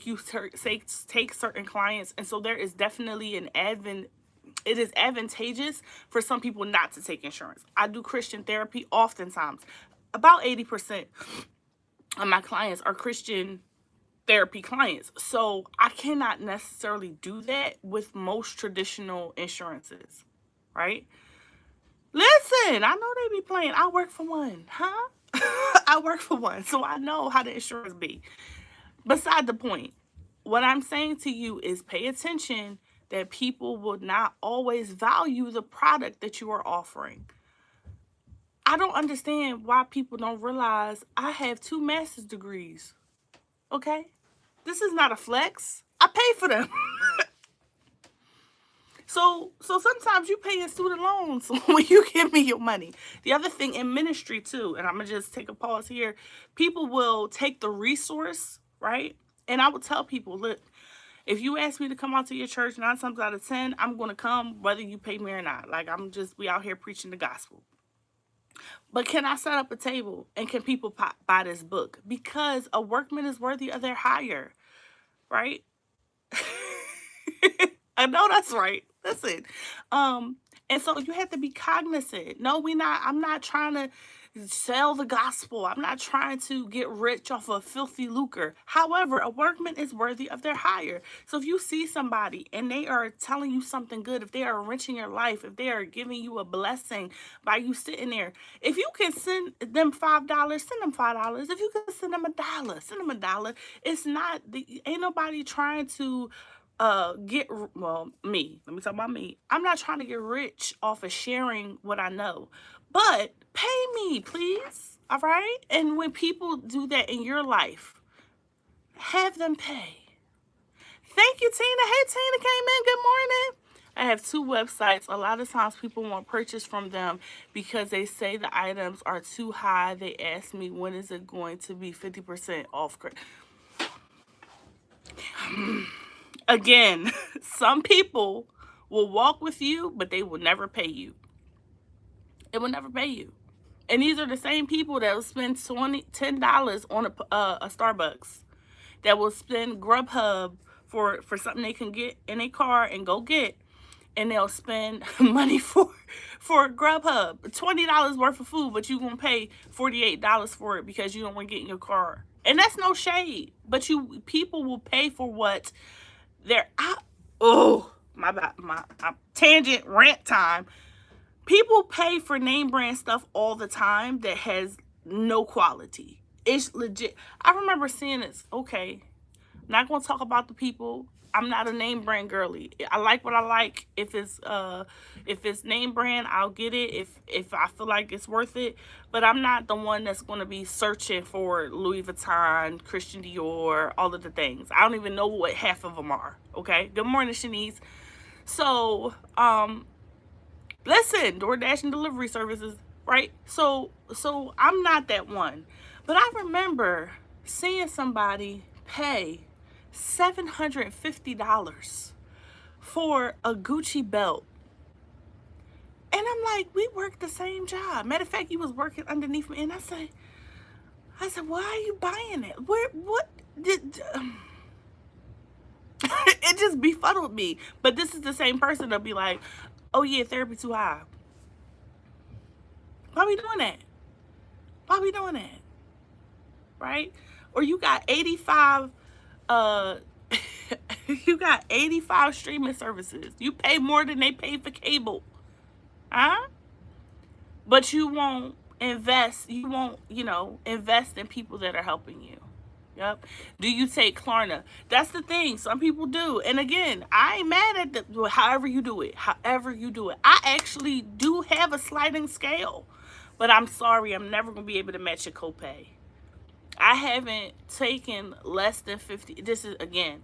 you take certain clients. And so there is definitely it is advantageous for some people not to take insurance. I do Christian therapy oftentimes. About 80% of my clients are Christian therapy clients. So I cannot necessarily do that with most traditional insurances, right? Listen, I know they be playing. I work for one, huh? I work for one, so I know how the insurance be. Beside the point, what I'm saying to you is pay attention that people will not always value the product that you are offering. I don't understand why people don't realize I have 2 master's degrees. Okay? This is not a flex. I pay for them. So sometimes you pay in student loans when you give me your money. The other thing in ministry too, and I'm gonna just take a pause here. People will take the resource, right? And I will tell people, look, if you ask me to come out to your church 9 times out of 10, I'm gonna come whether you pay me or not. Like we out here preaching the gospel. But can I set up a table and can people buy this book? Because a workman is worthy of their hire, right? I know that's right. Listen. And so you have to be cognizant. No, I'm not trying to sell the gospel. I'm not trying to get rich off of filthy lucre. However, a workman is worthy of their hire. So if you see somebody and they are telling you something good, if they are enriching your life, if they are giving you a blessing by you sitting there, if you can send them $5, send them $5. If you can send them $1, send them $1. It's not ain't nobody trying to let me talk about me. I'm not trying to get rich off of sharing what I know, but pay me, please. All right. And when people do that in your life, have them pay. Thank you, Tina. Hey, Tina came in. Good morning. I have 2 websites. A lot of times people won't purchase from them because they say the items are too high. They ask me, when is it going to be 50% off? Again, some people will walk with you, but they will never pay you. It will never pay you. And these are the same people that will spend $10 on a Starbucks, that will spend Grubhub for something they can get in a car and go get, and they'll spend money for Grubhub, $20 worth of food, but you're gonna pay $48 for it because you don't want to get in your car. And that's no shade, but people will pay for what they're out. Oh, my tangent rant time. People pay for name brand stuff all the time that has no quality. It's legit. I remember seeing this. Okay, not gonna talk about the people. I'm not a name brand girly. I like what I like. If it's name brand, I'll get it if I feel like it's worth it. But I'm not the one that's gonna be searching for Louis Vuitton, Christian Dior, all of the things. I don't even know what half of them are. Okay. Good morning, Shanice. So listen, DoorDash and delivery services, right? So I'm not that one. But I remember seeing somebody pay $750 for a Gucci belt. And I'm like, we work the same job. Matter of fact, you was working underneath me. And I said, why are you buying it? What did... It just befuddled me. But this is the same person that'll be like, oh yeah, therapy too high. Why we doing that? Why we doing that? Right? Or you got 85 you got 85 streaming services. You pay more than they pay for cable. Huh? But you won't invest, invest in people that are helping you. Yep. Do you take Klarna? That's the thing. Some people do. And again, I ain't mad at however you do it. However you do it. I actually do have a sliding scale. But I'm sorry, I'm never going to be able to match a copay. I haven't taken less than 50. This is, again,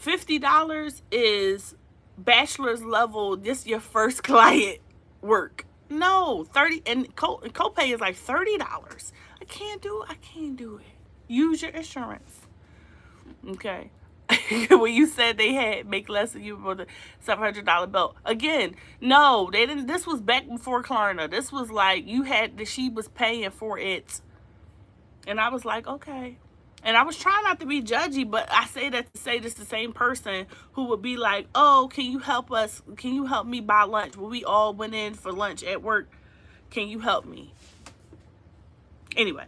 $50 is bachelor's level. This is your first client work. No, 30 and copay is like $30. I can't do it. Use your insurance. Okay. When you said they had make less than you for the $700 belt. Again, no, they didn't. This was back before Klarna. This was like she was paying for it. And I was like, okay. And I was trying not to be judgy, but I say that to say this the same person who would be like, oh, can you help us? Can you help me buy lunch? Well, we all went in for lunch at work. Can you help me? Anyway,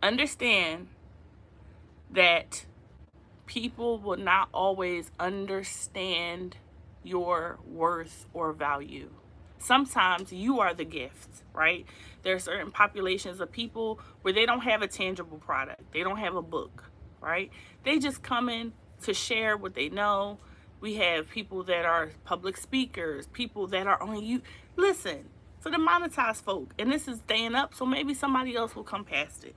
understand that people will not always understand your worth or value. Sometimes you are the gift, right? There are certain populations of people where they don't have a tangible product. They don't have a book, right? They just come in to share what they know. We have people that are public speakers, people that are on you. Listen, for the monetized folk, and this is staying up, so maybe somebody else will come past it.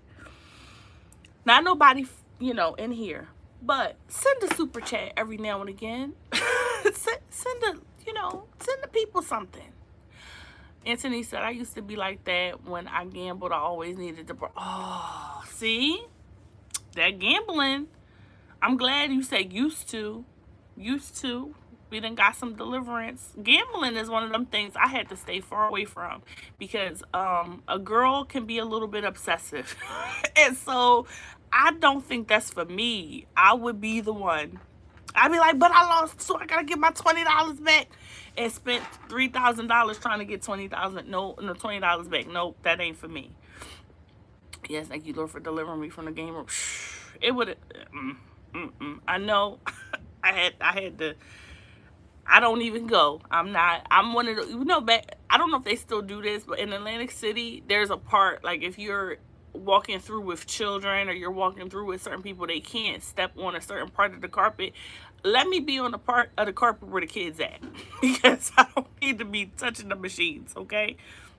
Not nobody, in here, but send a super chat every now and again. Send the people something. Anthony said, I used to be like that when I gambled. I always needed to. Oh, see? That gambling. I'm glad you said used to. Used to. We done got some deliverance. Gambling is one of them things I had to stay far away from because a girl can be a little bit obsessive. And so I don't think that's for me. I would be the one. I'd be like, but I lost, so I gotta get my $20 back, and spent $3,000 trying to get 20,000. No, $20 back. Nope, that ain't for me. Yes, thank you, Lord, for delivering me from the game room. It would. I know. I had to. I don't even go. I'm not. I'm one of the. Back. I don't know if they still do this, but in Atlantic City, there's a part like if you're walking through with children or you're walking through with certain people, they can't step on a certain part of the carpet. Let me be on the part of the carpet where the kids at because I don't need to be touching the machines. Okay.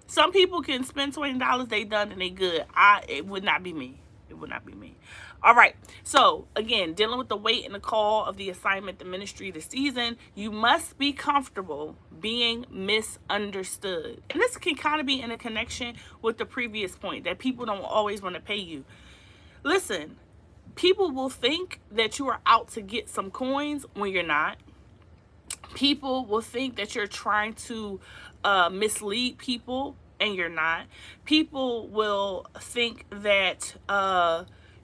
Some people can spend $20, they done and they good. It would not be me. It would not be me. All right. So again, dealing with the weight and the call of the assignment, the ministry, the season, you must be comfortable being misunderstood. And this can kind of be in a connection with the previous point that people don't always want to pay you. Listen, people will think that you are out to get some coins when you're not. People will think that you're trying to mislead people and you're not. People will think that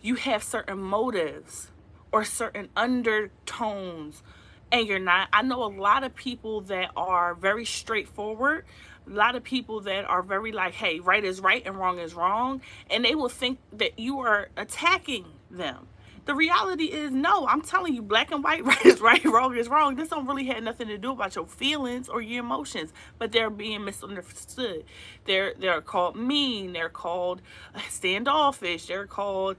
you have certain motives or certain undertones and you're not. I know a lot of people that are very straightforward, a lot of people that are very like, hey, right is right and wrong is wrong, and they will think that you are attacking them. The reality is, no, I'm telling you, black and white, right is right, wrong is wrong. This don't really have nothing to do about your feelings or your emotions, but they're being misunderstood. They're called mean. They're called standoffish. They're called,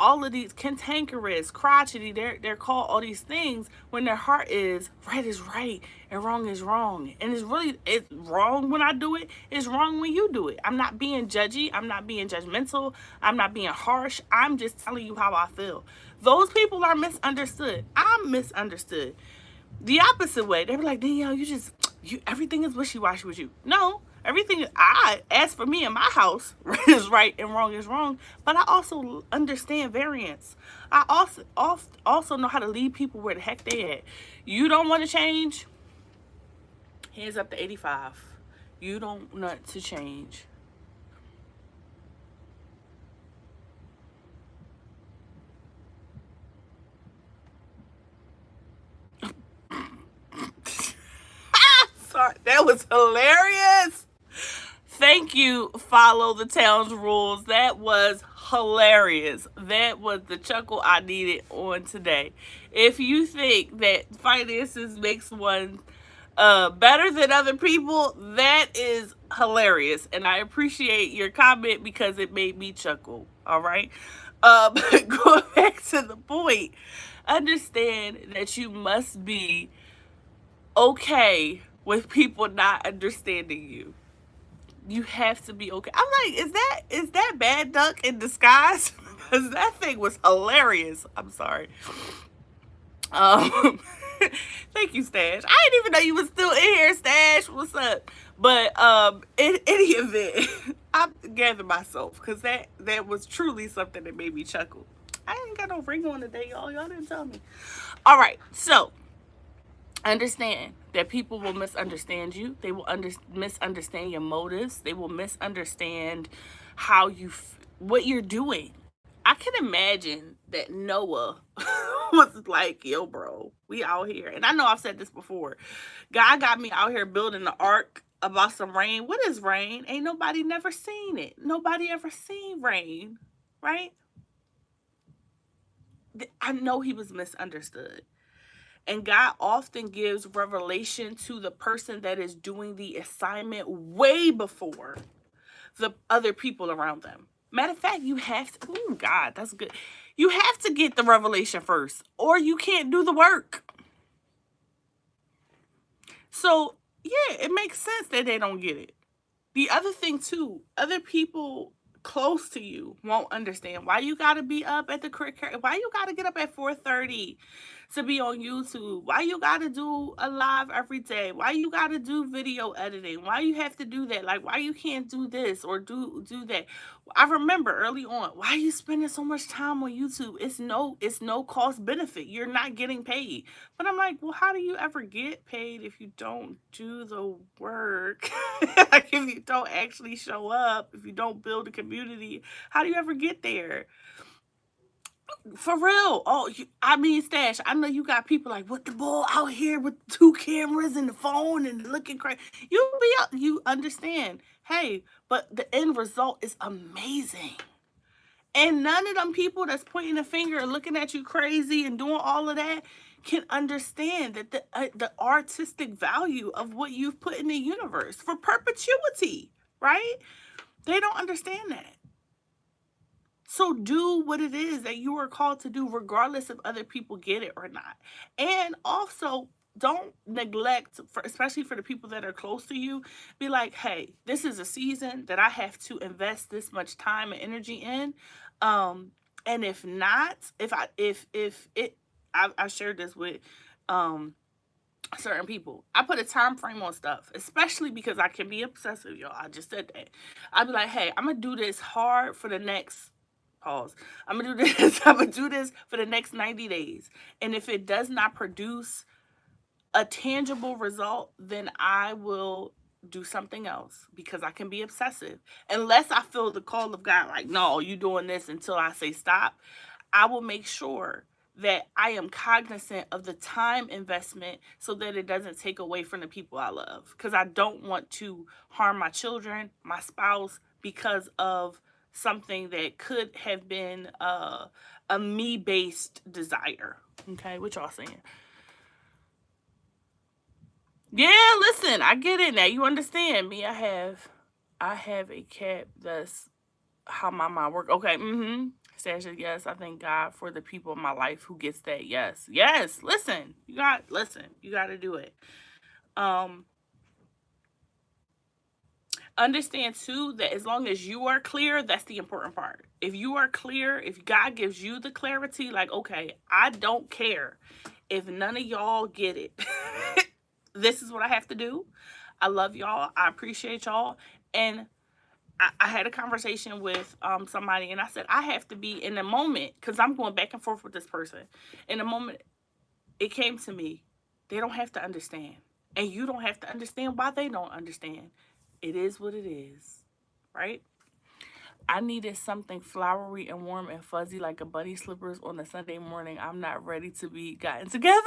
all of these cantankerous, crotchety. They're called all these things when their heart is right and wrong is wrong. And it's wrong when I do it. It's wrong when you do it. I'm not being judgy. I'm not being judgmental. I'm not being harsh. I'm just telling you how I feel. Those people are misunderstood. I'm misunderstood. The opposite way. They were like, Danielle, everything is wishy-washy with you. No, everything as for me in my house, right is right and wrong is wrong. But I also understand variance. I also know how to lead people where the heck they at. You don't want to change? Hands up to 85. You don't want to change. Sorry, that was hilarious. Thank you, Follow the Town's Rules. That was hilarious. That was the chuckle I needed on today. If you think that finances makes one better than other people, that is hilarious. And I appreciate your comment because it made me chuckle. All right. But going back to the point, understand that you must be okay with people not understanding you. You have to be okay. I'm like, is that bad duck in disguise? Because that thing was hilarious. I'm sorry. Thank you, Stash. I didn't even know you was still in here, Stash. What's up? But in any event, I gathered myself because that was truly something that made me chuckle. I ain't got no ring on today, y'all. Y'all didn't tell me. All right, so understand that people will misunderstand you. They will misunderstand your motives. They will misunderstand how what you're doing. I can imagine that Noah was like, yo, bro, we out here. And I know I've said this before. God got me out here building the ark about some rain. What is rain? Ain't nobody never seen it. Nobody ever seen rain, right? I know he was misunderstood. And God often gives revelation to the person that is doing the assignment way before the other people around them. Matter of fact, you have to, oh God, that's good. You have to get the revelation first, or you can't do the work. So, yeah, it makes sense that they don't get it. The other thing, too, other people close to you won't understand why you got to be up at the cricket, why you got to get up at 4:30 to be on YouTube, why you got to do a live every day, why you got to do video editing, why you have to do that, like why you can't do this or do that. I remember early on, why are you spending so much time on YouTube? It's no cost benefit. You're not getting paid. But I'm like, well, how do you ever get paid if you don't do the work? Like if you don't actually show up, if you don't build a community, how do you ever get there? For real. Oh, I mean, Stash, I know you got people like, what the bull out here with 2 cameras and the phone and looking crazy. You understand. Hey, but the end result is amazing. And none of them people that's pointing a finger and looking at you crazy and doing all of that can understand that the artistic value of what you've put in the universe for perpetuity, right? They don't understand that. So do what it is that you are called to do, regardless if other people get it or not. And also, don't neglect, especially for the people that are close to you, be like, hey, this is a season that I have to invest this much time and energy in. And if not, I shared this with certain people. I put a time frame on stuff, especially because I can be obsessive, y'all. I just said that. I'd be like, hey, I'm gonna do this hard for the next pause. I'm gonna do this. I'm gonna do this for the next 90 days. And if it does not produce a tangible result, then I will do something else because I can be obsessive. Unless I feel the call of God, like, no, you doing this until I say stop, I will make sure that I am cognizant of the time investment so that it doesn't take away from the people I love. Because I don't want to harm my children, my spouse, because of something that could have been a me-based desire. Okay, what y'all saying? Yeah, listen, I get it now. You understand me. I have a cat. That's how my mind work. Okay, Sasha, yes, I thank God for the people in my life who gets that. Yes. Yes. Listen. You got to do it. Understand too that as long as you are clear, that's the important part. If you are clear, if God gives you the clarity, like, okay, I don't care if none of y'all get it. This is what I have to do. I love y'all. I appreciate y'all. And I had a conversation with somebody, and I said, I have to be in the moment, because I'm going back and forth with this person. In the moment, it came to me, they don't have to understand. And you don't have to understand why they don't understand. It is what it is, right? I needed something flowery and warm and fuzzy like a bunny slippers on a Sunday morning. I'm not ready to be gotten together.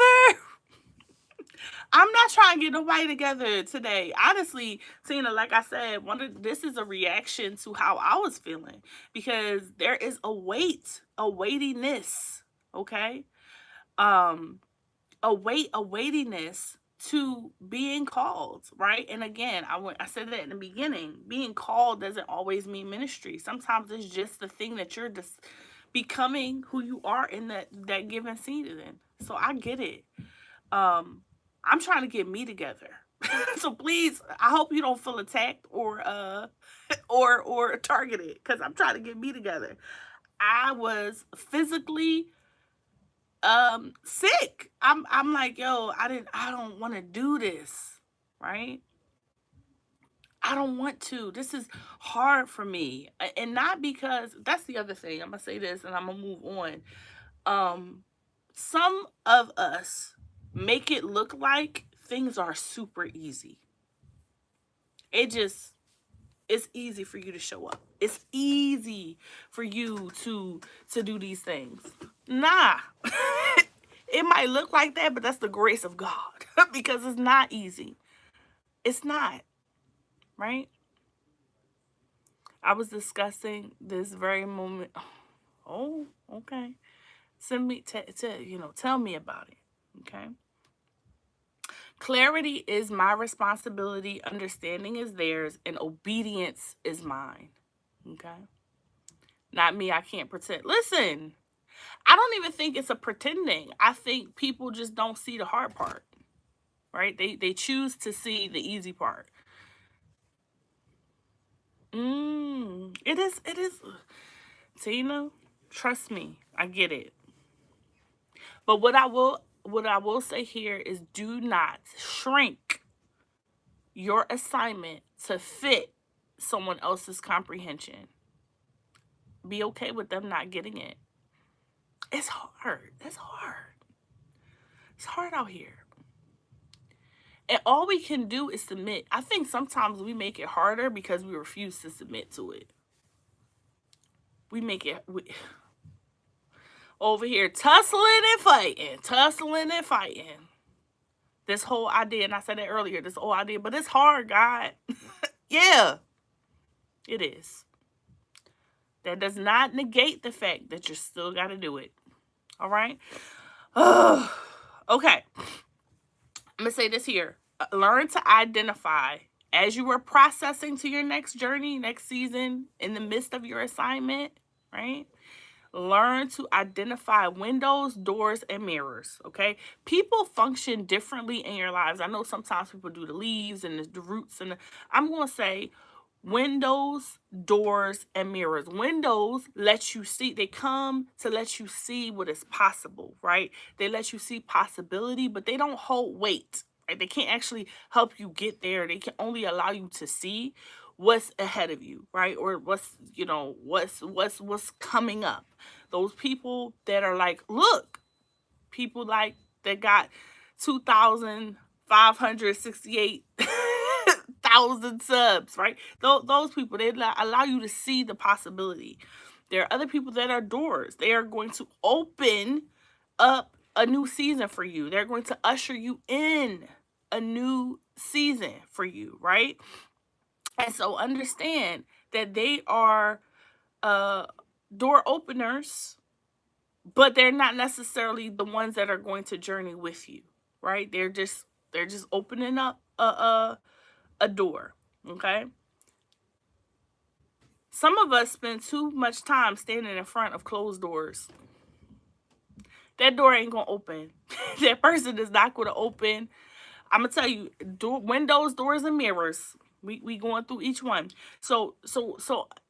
I'm not trying to get nobody together today. Honestly, Tina, like I said, this is a reaction to how I was feeling because there is a weightiness, okay? A weightiness to being called, right? And again, I said that in the beginning. Being called doesn't always mean ministry. Sometimes it's just the thing that you're just becoming who you are in that given season. So I get it. I'm trying to get me together. So please, I hope you don't feel attacked or targeted because I'm trying to get me together. I was physically sick. I'm like, yo, I don't want to do this, right? I don't want to. This is hard for me. And not because that's the other thing. I'm gonna say this and I'm gonna move on. Some of us make it look like things are super easy. It's easy for you to show up. It's easy for you to do these things. Nah. It might look like that, but that's the grace of God because it's not easy. It's not, right? I was discussing this very moment. Oh, okay. Send me tell me about it. Okay. Clarity is my responsibility, understanding is theirs, and obedience is mine. Okay? Not me, I can't pretend. Listen, I don't even think it's a pretending. I think people just don't see the hard part. Right? They choose to see the easy part. It is Tina, trust me, I get it. But what I will say here is do not shrink your assignment to fit someone else's comprehension. Be okay with them not getting it. It's hard. It's hard. It's hard out here. And all we can do is submit. I think sometimes we make it harder because we refuse to submit to it. We make it over here tussling and fighting. This whole idea, and I said it earlier, this whole idea, but it's hard, God. Yeah, it is. That does not negate the fact that you still got to do it. All right? Okay. I'm going to say this here. Learn to identify as you are processing to your next journey, next season, in the midst of your assignment, right? Learn to identify windows, doors, and mirrors, okay? People function differently in your lives. I know sometimes people do the leaves and the roots, and I'm going to say windows, doors, and mirrors. Windows let you see, they come to let you see what is possible, right? They let you see possibility, but they don't hold weight, right? They can't actually help you get there. They can only allow you to see what's ahead of you, right? Or what's coming up. Those people that are like, look, people like that got 2,568,000 subs, right? Those people, they allow you to see the possibility. There are other people that are doors. They are going to open up a new season for you. They're going to usher you in a new season for you, right? And so understand that they are door openers, but they're not necessarily the ones that are going to journey with you, right? They're just opening up a door, okay? Some of us spend too much time standing in front of closed doors. That door ain't gonna open. That person is not gonna open. I'm gonna tell you, windows, doors, and mirrors. We going through each one. So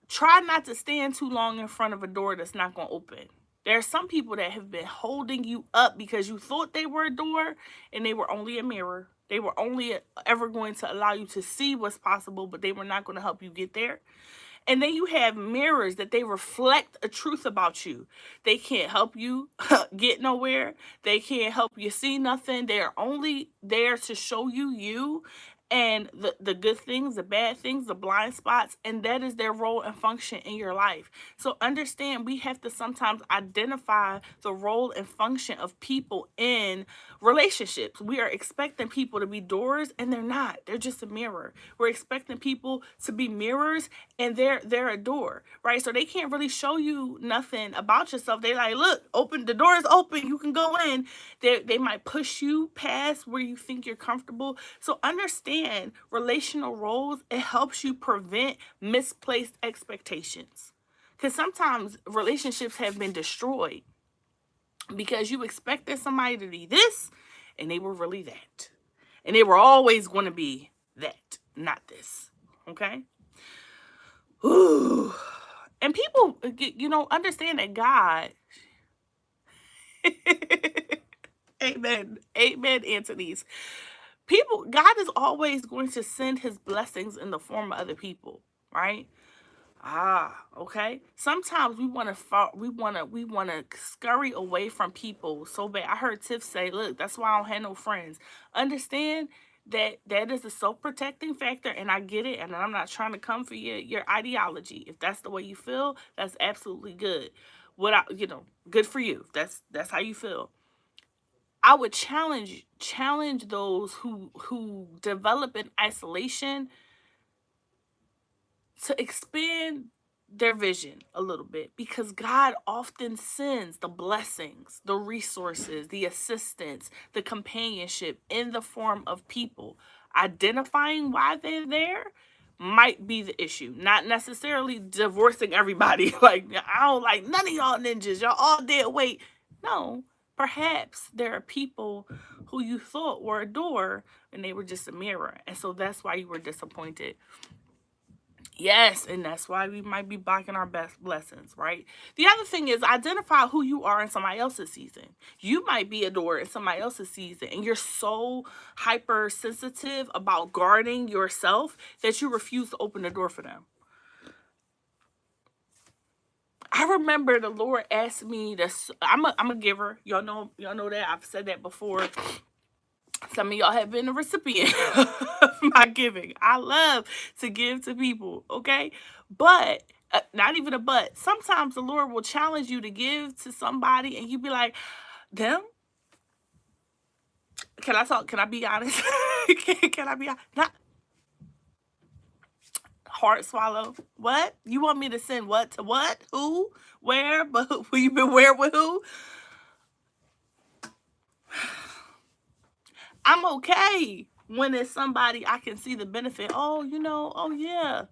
try not to stand too long in front of a door that's not gonna open. There are some people that have been holding you up because you thought they were a door and they were only a mirror. They were only ever going to allow you to see what's possible, but they were not going to help you get there. And then you have mirrors that they reflect a truth about you. They can't help you get nowhere. They can't help you see nothing. They're only there to show you you and the good things, the bad things, the blind spots, and that is their role and function in your life. So understand, we have to sometimes identify the role and function of people in relationships. We are expecting people to be doors and they're not. They're just a mirror. We're expecting people to be mirrors and they're a door, right? So they can't really show you nothing about yourself. They like, look, open, the door is open, you can go in. They might push you past where you think you're comfortable. So understand relational roles, it helps you prevent misplaced expectations. Because sometimes relationships have been destroyed because you expected somebody to be this and they were really that. And they were always going to be that, not this. Okay? Ooh. And people, understand that God, amen, Anthony's. God is always going to send his blessings in the form of other people, right? Okay. Sometimes we want to scurry away from people so bad. I heard Tiff say, "Look, that's why I don't have no friends." Understand that is a self-protecting factor, and I get it. And I'm not trying to come for your ideology. If that's the way you feel, that's absolutely good. Good for you. That's how you feel. I would challenge those who develop in isolation to expand their vision a little bit, because God often sends the blessings, the resources, the assistance, the companionship in the form of people. Identifying why they're there might be the issue, not necessarily divorcing everybody. Like, I don't like none of y'all ninjas, y'all all dead weight. No, perhaps there are people who you thought were a door and they were just a mirror, and so that's why you were disappointed. Yes, and that's why we might be blocking our best blessings, right? The other thing is identify who you are in somebody else's season. You might be a door in somebody else's season, and you're so hypersensitive about guarding yourself that you refuse to open the door for them. I remember the Lord asked me to. I'm a giver. Y'all know that I've said that before. Some of y'all have been a recipient of my giving. I love to give to people, okay? But not even a but. Sometimes the Lord will challenge you to give to somebody, and you be like, "Them? Can I talk? Can I be honest? Can I be honest? Not hard swallow. What? You want me to send what to what? Who? Where? But who you been where with who? I'm okay when it's somebody I can see the benefit. Oh, oh yeah.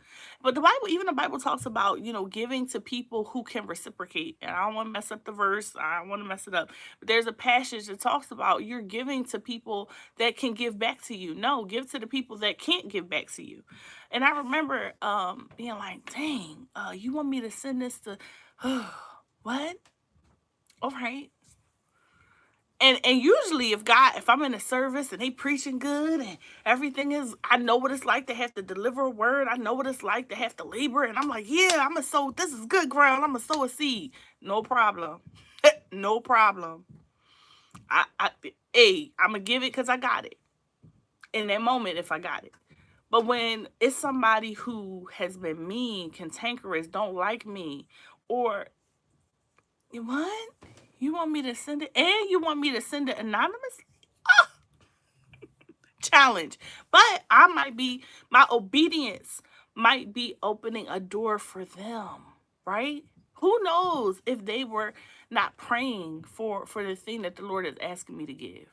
But even the Bible talks about, giving to people who can reciprocate. And I don't want to mess up the verse. I don't want to mess it up. But there's a passage that talks about you're giving to people that can give back to you. No, give to the people that can't give back to you. And I remember being like, dang, you want me to send this to what? All right. And usually if I'm in a service and they preaching good and everything is, I know what it's like to have to deliver a word. I know what it's like to have to labor. And I'm like, yeah, I'm going to sow. This is good ground. I'm going to sow a seed. No problem. No problem. I'm going to give it because I got it. In that moment, if I got it. But when it's somebody who has been mean, cantankerous, don't like me, or what? You want me to send it? And you want me to send it anonymously? Challenge. But my obedience might be opening a door for them, right? Who knows if they were not praying for the thing that the Lord is asking me to give.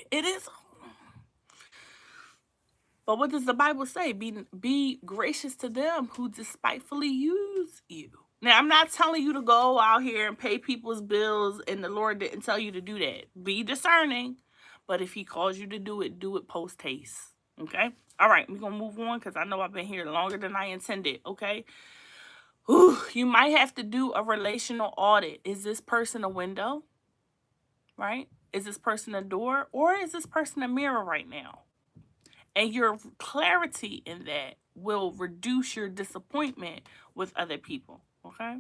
It is. But what does the Bible say? Be gracious to them who despitefully use you. Now, I'm not telling you to go out here and pay people's bills, and the Lord didn't tell you to do that. Be discerning. But if he calls you to do it post haste. Okay? All right, we're going to move on because I know I've been here longer than I intended. Okay? Ooh, you might have to do a relational audit. Is this person a window? Right? Is this person a door? Or is this person a mirror right now? And your clarity in that will reduce your disappointment with other people. Okay?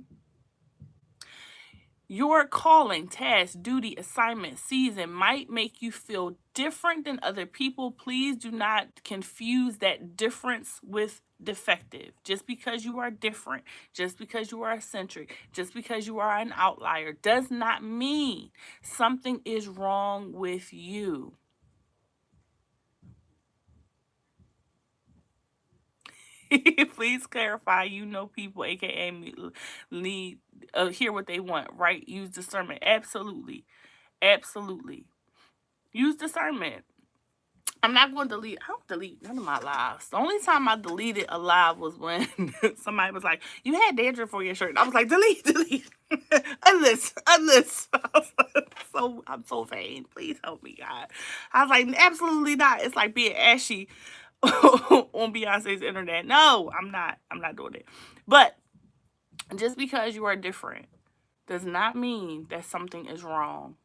Your calling, task, duty, assignment, season might make you feel different than other people. Please do not confuse that difference with defective. Just because you are different, just because you are eccentric, just because you are an outlier, does not mean something is wrong with you. Please clarify. People, aka me, need hear what they want, right? Use discernment. Absolutely. Use discernment. I'm not going to delete. I don't delete none of my lives. The only time I deleted a live was when somebody was like, "You had dandruff for your shirt." And I was like, "Delete." Unless. So I'm so vain. Please help me, God. I was like, absolutely not. It's like being ashy on Beyonce's internet. No, I'm not doing it. But just because you are different does not mean that something is wrong.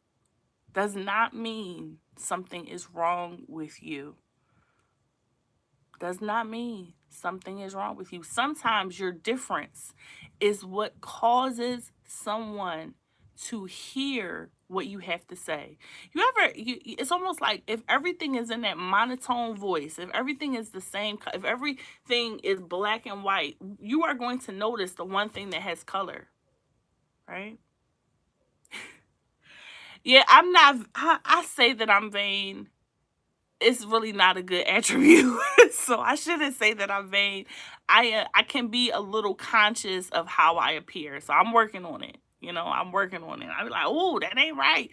Does not mean something is wrong with you. Does not mean something is wrong with you. Sometimes your difference is what causes someone to hear what you have to say. It's almost like if everything is in that monotone voice, if everything is the same, if everything is black and white, you are going to notice the one thing that has color, right? Yeah, I say that I'm vain. it's really not a good attribute. So I shouldn't say that I'm vain. I can be a little conscious of how I appear. So I'm working on it. I'm working on it. I'm like, oh, that ain't right.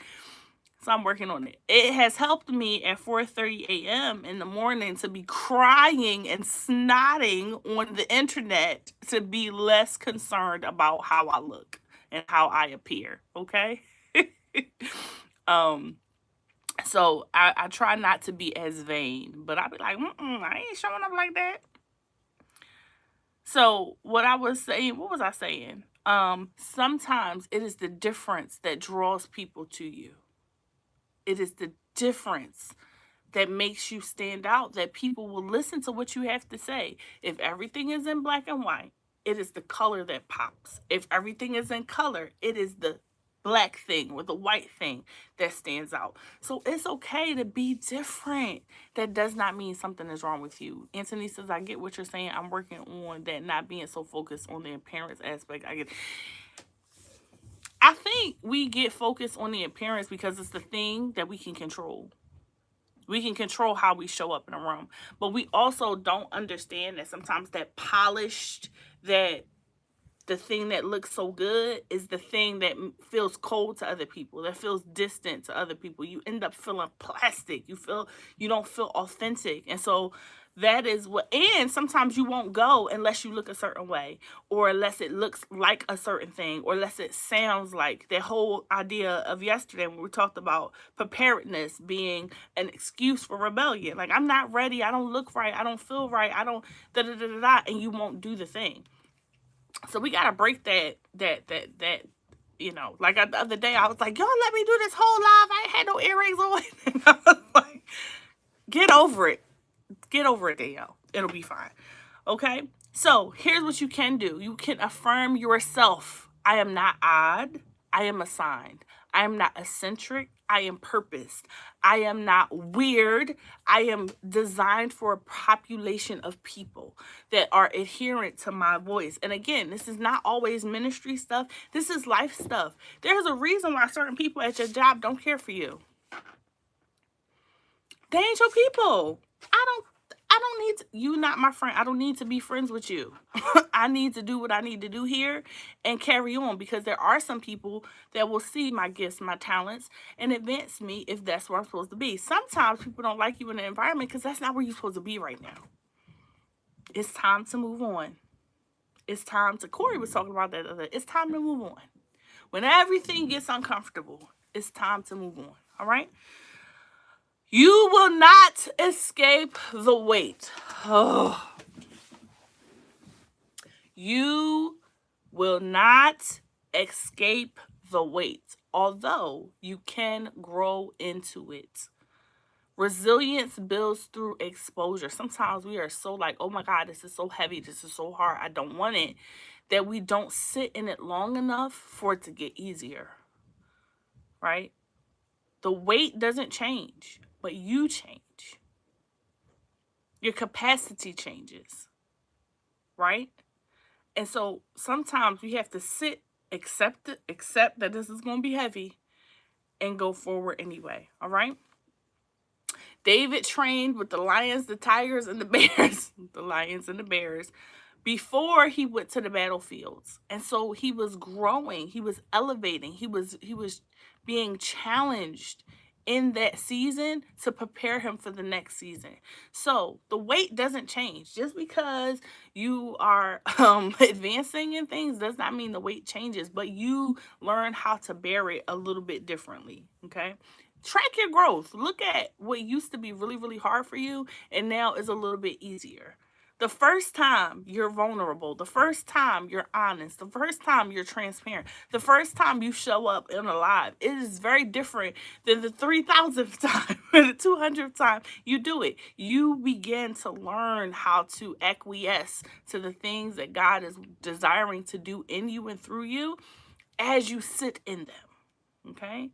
So I'm working on it. It has helped me at 4:30 a.m. in the morning to be crying and snotting on the internet to be less concerned about how I look and how I appear. Okay. um so I try not to be as vain, but I be like, I ain't showing up like that. So what was I saying? Sometimes it is the difference that draws people to you. It is the difference that makes you stand out, that people will listen to what you have to say. If everything is in black and white, it is the color that pops. If everything is in color, it is the black thing or the white thing that stands out. So it's okay to be different. That does not mean something is wrong with you. Anthony says, I get what you're saying. I'm working on that, not being so focused on the appearance aspect. I think we get focused on the appearance because it's the thing that we can control. We can control how we show up in a room. But we also don't understand that sometimes that polished, that the thing that looks so good is the thing that feels cold to other people, that feels distant to other people. You end up feeling plastic. You don't feel authentic. And so that is what, and sometimes you won't go unless you look a certain way, or unless it looks like a certain thing, or unless it sounds like that whole idea of yesterday when we talked about preparedness being an excuse for rebellion. Like, I'm not ready. I don't look right. I don't feel right. I don't and you won't do the thing. So we gotta break that. Like the other day, I was like, "Y'all let me do this whole live. I ain't had no earrings on." And I was like, "Get over it. Get over it, Danielle. It'll be fine." Okay. So here's what you can do. You can affirm yourself. I am not odd. I am assigned. I am not eccentric. I am purposed. I am not weird. I am designed for a population of people that are adherent to my voice. And again, this is not always ministry stuff. This is life stuff. There's a reason why certain people at your job don't care for you. They ain't your people. I don't need to, you not my friend. I don't need to be friends with you. I need to do what I need to do here and carry on, because there are some people that will see my gifts, my talents, and advance me if that's where I'm supposed to be. Sometimes people don't like you in the environment because that's not where you're supposed to be right now. It's time to move on. It's time to, Corey was talking about that other, it's time to move on. When everything gets uncomfortable, it's time to move on. All right? You will not escape the weight. Oh. You will not escape the weight, although you can grow into it. Resilience builds through exposure. Sometimes we are so like, oh my God, this is so heavy, this is so hard, I don't want it, that we don't sit in it long enough for it to get easier, right? The weight doesn't change, but you change. Your capacity changes, right? And so sometimes we have to sit, accept that this is going to be heavy, and go forward anyway, all right? David trained with the lions, the tigers, and the bears, the lions and the bears, before he went to the battlefields. And so he was growing, he was elevating, he was being challenged in that season to prepare him for the next season. So the weight doesn't change. Just because you are advancing in things does not mean the weight changes, but you learn how to bear it a little bit differently, okay? Track your growth. Look at what used to be really, really hard for you and now is a little bit easier. The first time you're vulnerable, the first time you're honest, the first time you're transparent, the first time you show up in a live, it is very different than the 3,000th time or the 200th time you do it. You begin to learn how to acquiesce to the things that God is desiring to do in you and through you as you sit in them, okay?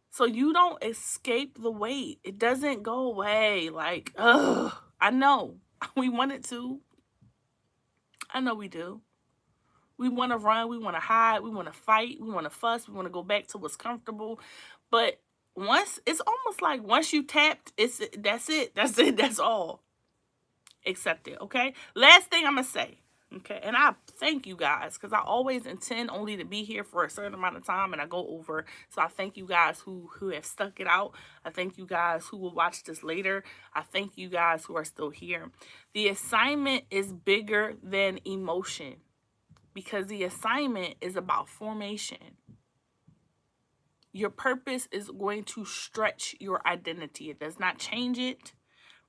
So you don't escape the weight. It doesn't go away like, ugh, I know. We want it to. I know we do. We want to run. We want to hide. We want to fight. We want to fuss. We want to go back to what's comfortable. But once, it's almost like once you tapped, that's it. That's it. That's all. Accept it. Okay. Last thing I'm gonna say. Okay. And I thank you guys, because I always intend only to be here for a certain amount of time, and I go over. So I thank you guys who have stuck it out. I thank you guys who will watch this later. I thank you guys who are still here. The assignment is bigger than emotion, because the assignment is about formation. Your purpose is going to stretch your identity. It does not change it,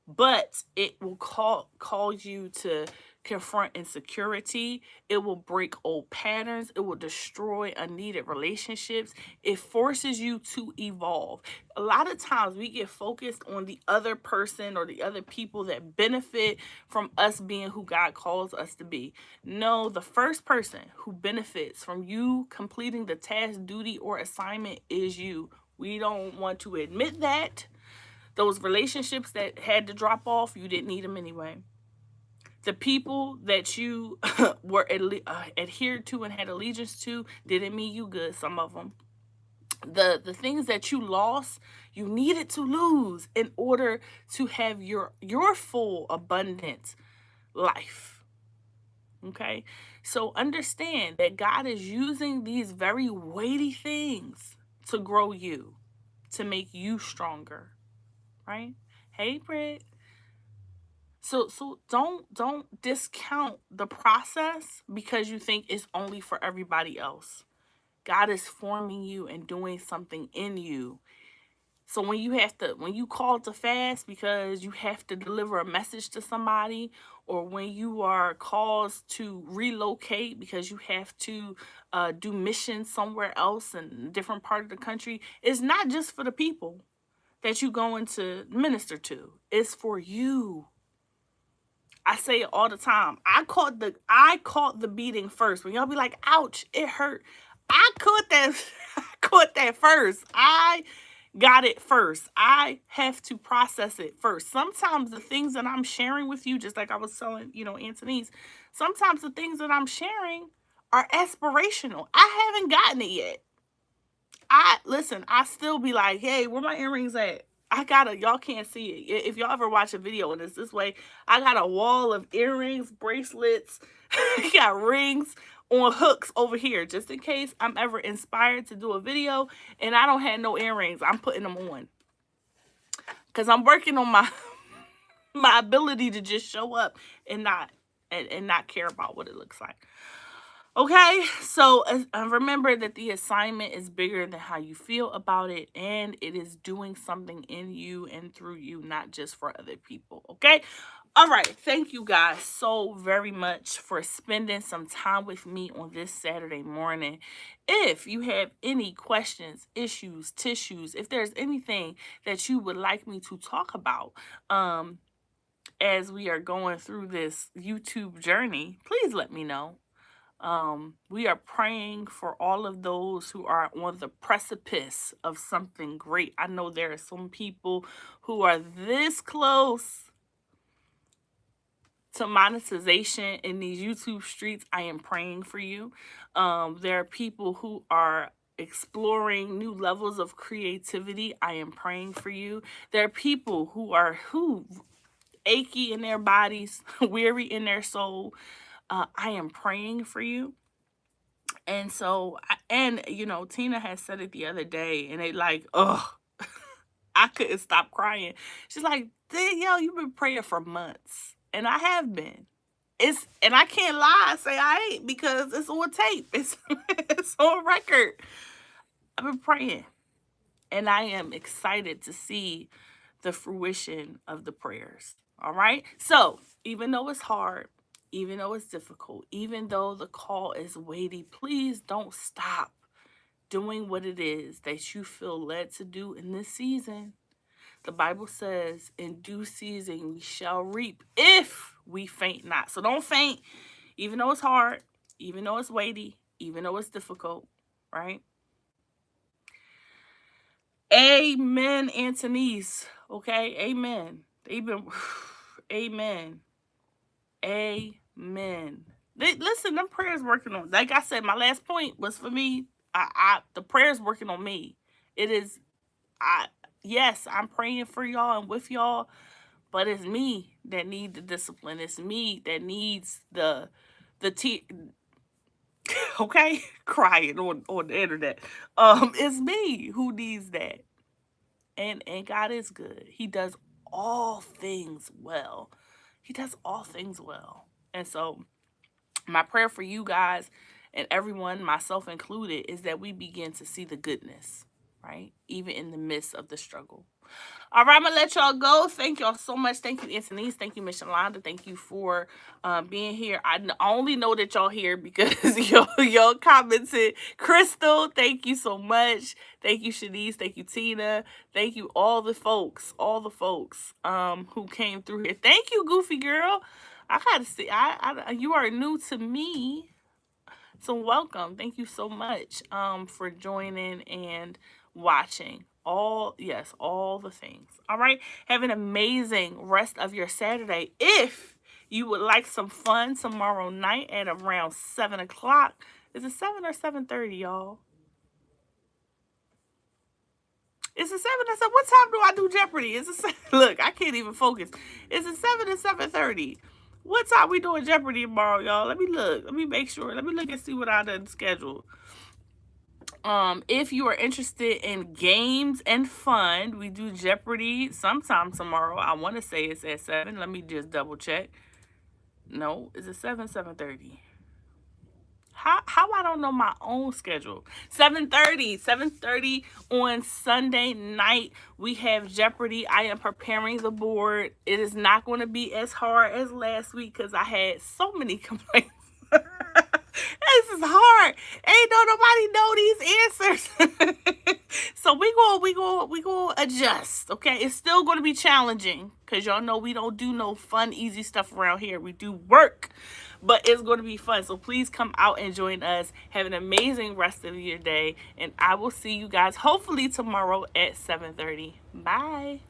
but it will cause you to confront insecurity. It will break old patterns. It will destroy unneeded relationships. It forces you to evolve. A lot of times we get focused on the other person or the other people that benefit from us being who God calls us to be. No, the first person who benefits from you completing the task, duty, or assignment is you. We don't want to admit that. Those relationships that had to drop off, you didn't need them anyway. The people that you were adhered to and had allegiance to didn't mean you good, some of them. The things that you lost, you needed to lose in order to have your full abundant life. Okay? So understand that God is using these very weighty things to grow you, to make you stronger. Right? Hey, Britt. So don't discount the process because you think it's only for everybody else. God is forming you and doing something in you. So when you call to fast because you have to deliver a message to somebody, or when you are called to relocate because you have to do missions somewhere else in a different part of the country, it's not just for the people that you going to minister to. It's for you. I say it all the time. I caught the beating first. When y'all be like, "Ouch, it hurt." I caught that I caught that first. I got it first. I have to process it first. Sometimes the things that I'm sharing with you, just like I was telling, Anthony's, sometimes the things that I'm sharing are aspirational. I haven't gotten it yet. I still be like, "Hey, where my earrings at?" Y'all can't see it. If y'all ever watch a video and it's this way, I got a wall of earrings, bracelets, got rings on hooks over here, just in case I'm ever inspired to do a video and I don't have no earrings. I'm putting them on. Because I'm working on my ability to just show up and not care about what it looks like. Okay, so remember that the assignment is bigger than how you feel about it, and it is doing something in you and through you, not just for other people. Okay, all right. Thank you guys so very much for spending some time with me on this Saturday morning. If you have any questions, issues, tissues, if there's anything that you would like me to talk about, as we are going through this YouTube journey, please let me know. We are praying for all of those who are on the precipice of something great. I know there are some people who are this close to monetization in these YouTube streets. I am praying for you. There are people who are exploring new levels of creativity. I am praying for you. There are people who achy in their bodies, weary in their soul. I am praying for you. And so, Tina has said it the other day, and they like, oh, I couldn't stop crying. She's like, Danielle, you've been praying for months. And I have been. And I can't lie and say I ain't, because it's on tape. It's on record. I've been praying. And I am excited to see the fruition of the prayers. All right? So, even though it's hard, even though it's difficult, even though the call is weighty, please don't stop doing what it is that you feel led to do in this season. The Bible says, in due season we shall reap if we faint not. So don't faint, even though it's hard, even though it's weighty, even though it's difficult, right? Amen, Antonice. Okay, amen. Amen. Amen. Listen, them prayers working on. Like I said, my last point was for me. The prayers working on me. It is Yes, I'm praying for y'all and with y'all, but it's me that need the discipline. It's me that needs the okay, crying on the internet. It's me who needs that. And God is good. He does all things well. He does all things well. And so my prayer for you guys and everyone, myself included, is that we begin to see the goodness, right? Even in the midst of the struggle. All right, I'm gonna let y'all go. Thank y'all so much. Thank you, Anthony's. Thank you, Miss Yolanda. Thank you for being here. I only know that y'all here because y'all commented. Crystal, thank you so much. Thank you, Shanice. Thank you, Tina. Thank you, all the folks who came through here. Thank you, Goofy Girl. I gotta see. You are new to me. So welcome. Thank you so much for joining and watching. All the things. All right. Have an amazing rest of your Saturday. If you would like some fun tomorrow night at around 7 o'clock. Is it 7 or 7:30, y'all? Is it 7 or 7? What time do I do Jeopardy? Is it 7? Look, I can't even focus. Is it 7 or 7:30? What time we doing Jeopardy tomorrow, y'all? Let me look. Let me make sure. Let me look and see what I done scheduled. If you are interested in games and fun, we do Jeopardy sometime tomorrow. I want to say it's at 7. Let me just double check. No, is it 7, 7:30? How I don't know my own schedule. 7:30 on Sunday night. We have Jeopardy. I am preparing the board. It is not going to be as hard as last week because I had so many complaints. This is hard. Ain't nobody know these answers. So we gonna adjust. Okay, it's still gonna be challenging because y'all know we don't do no fun, easy stuff around here. We do work, but it's gonna be fun. So please come out and join us. Have an amazing rest of your day, and I will see you guys hopefully tomorrow at 7:30. Bye.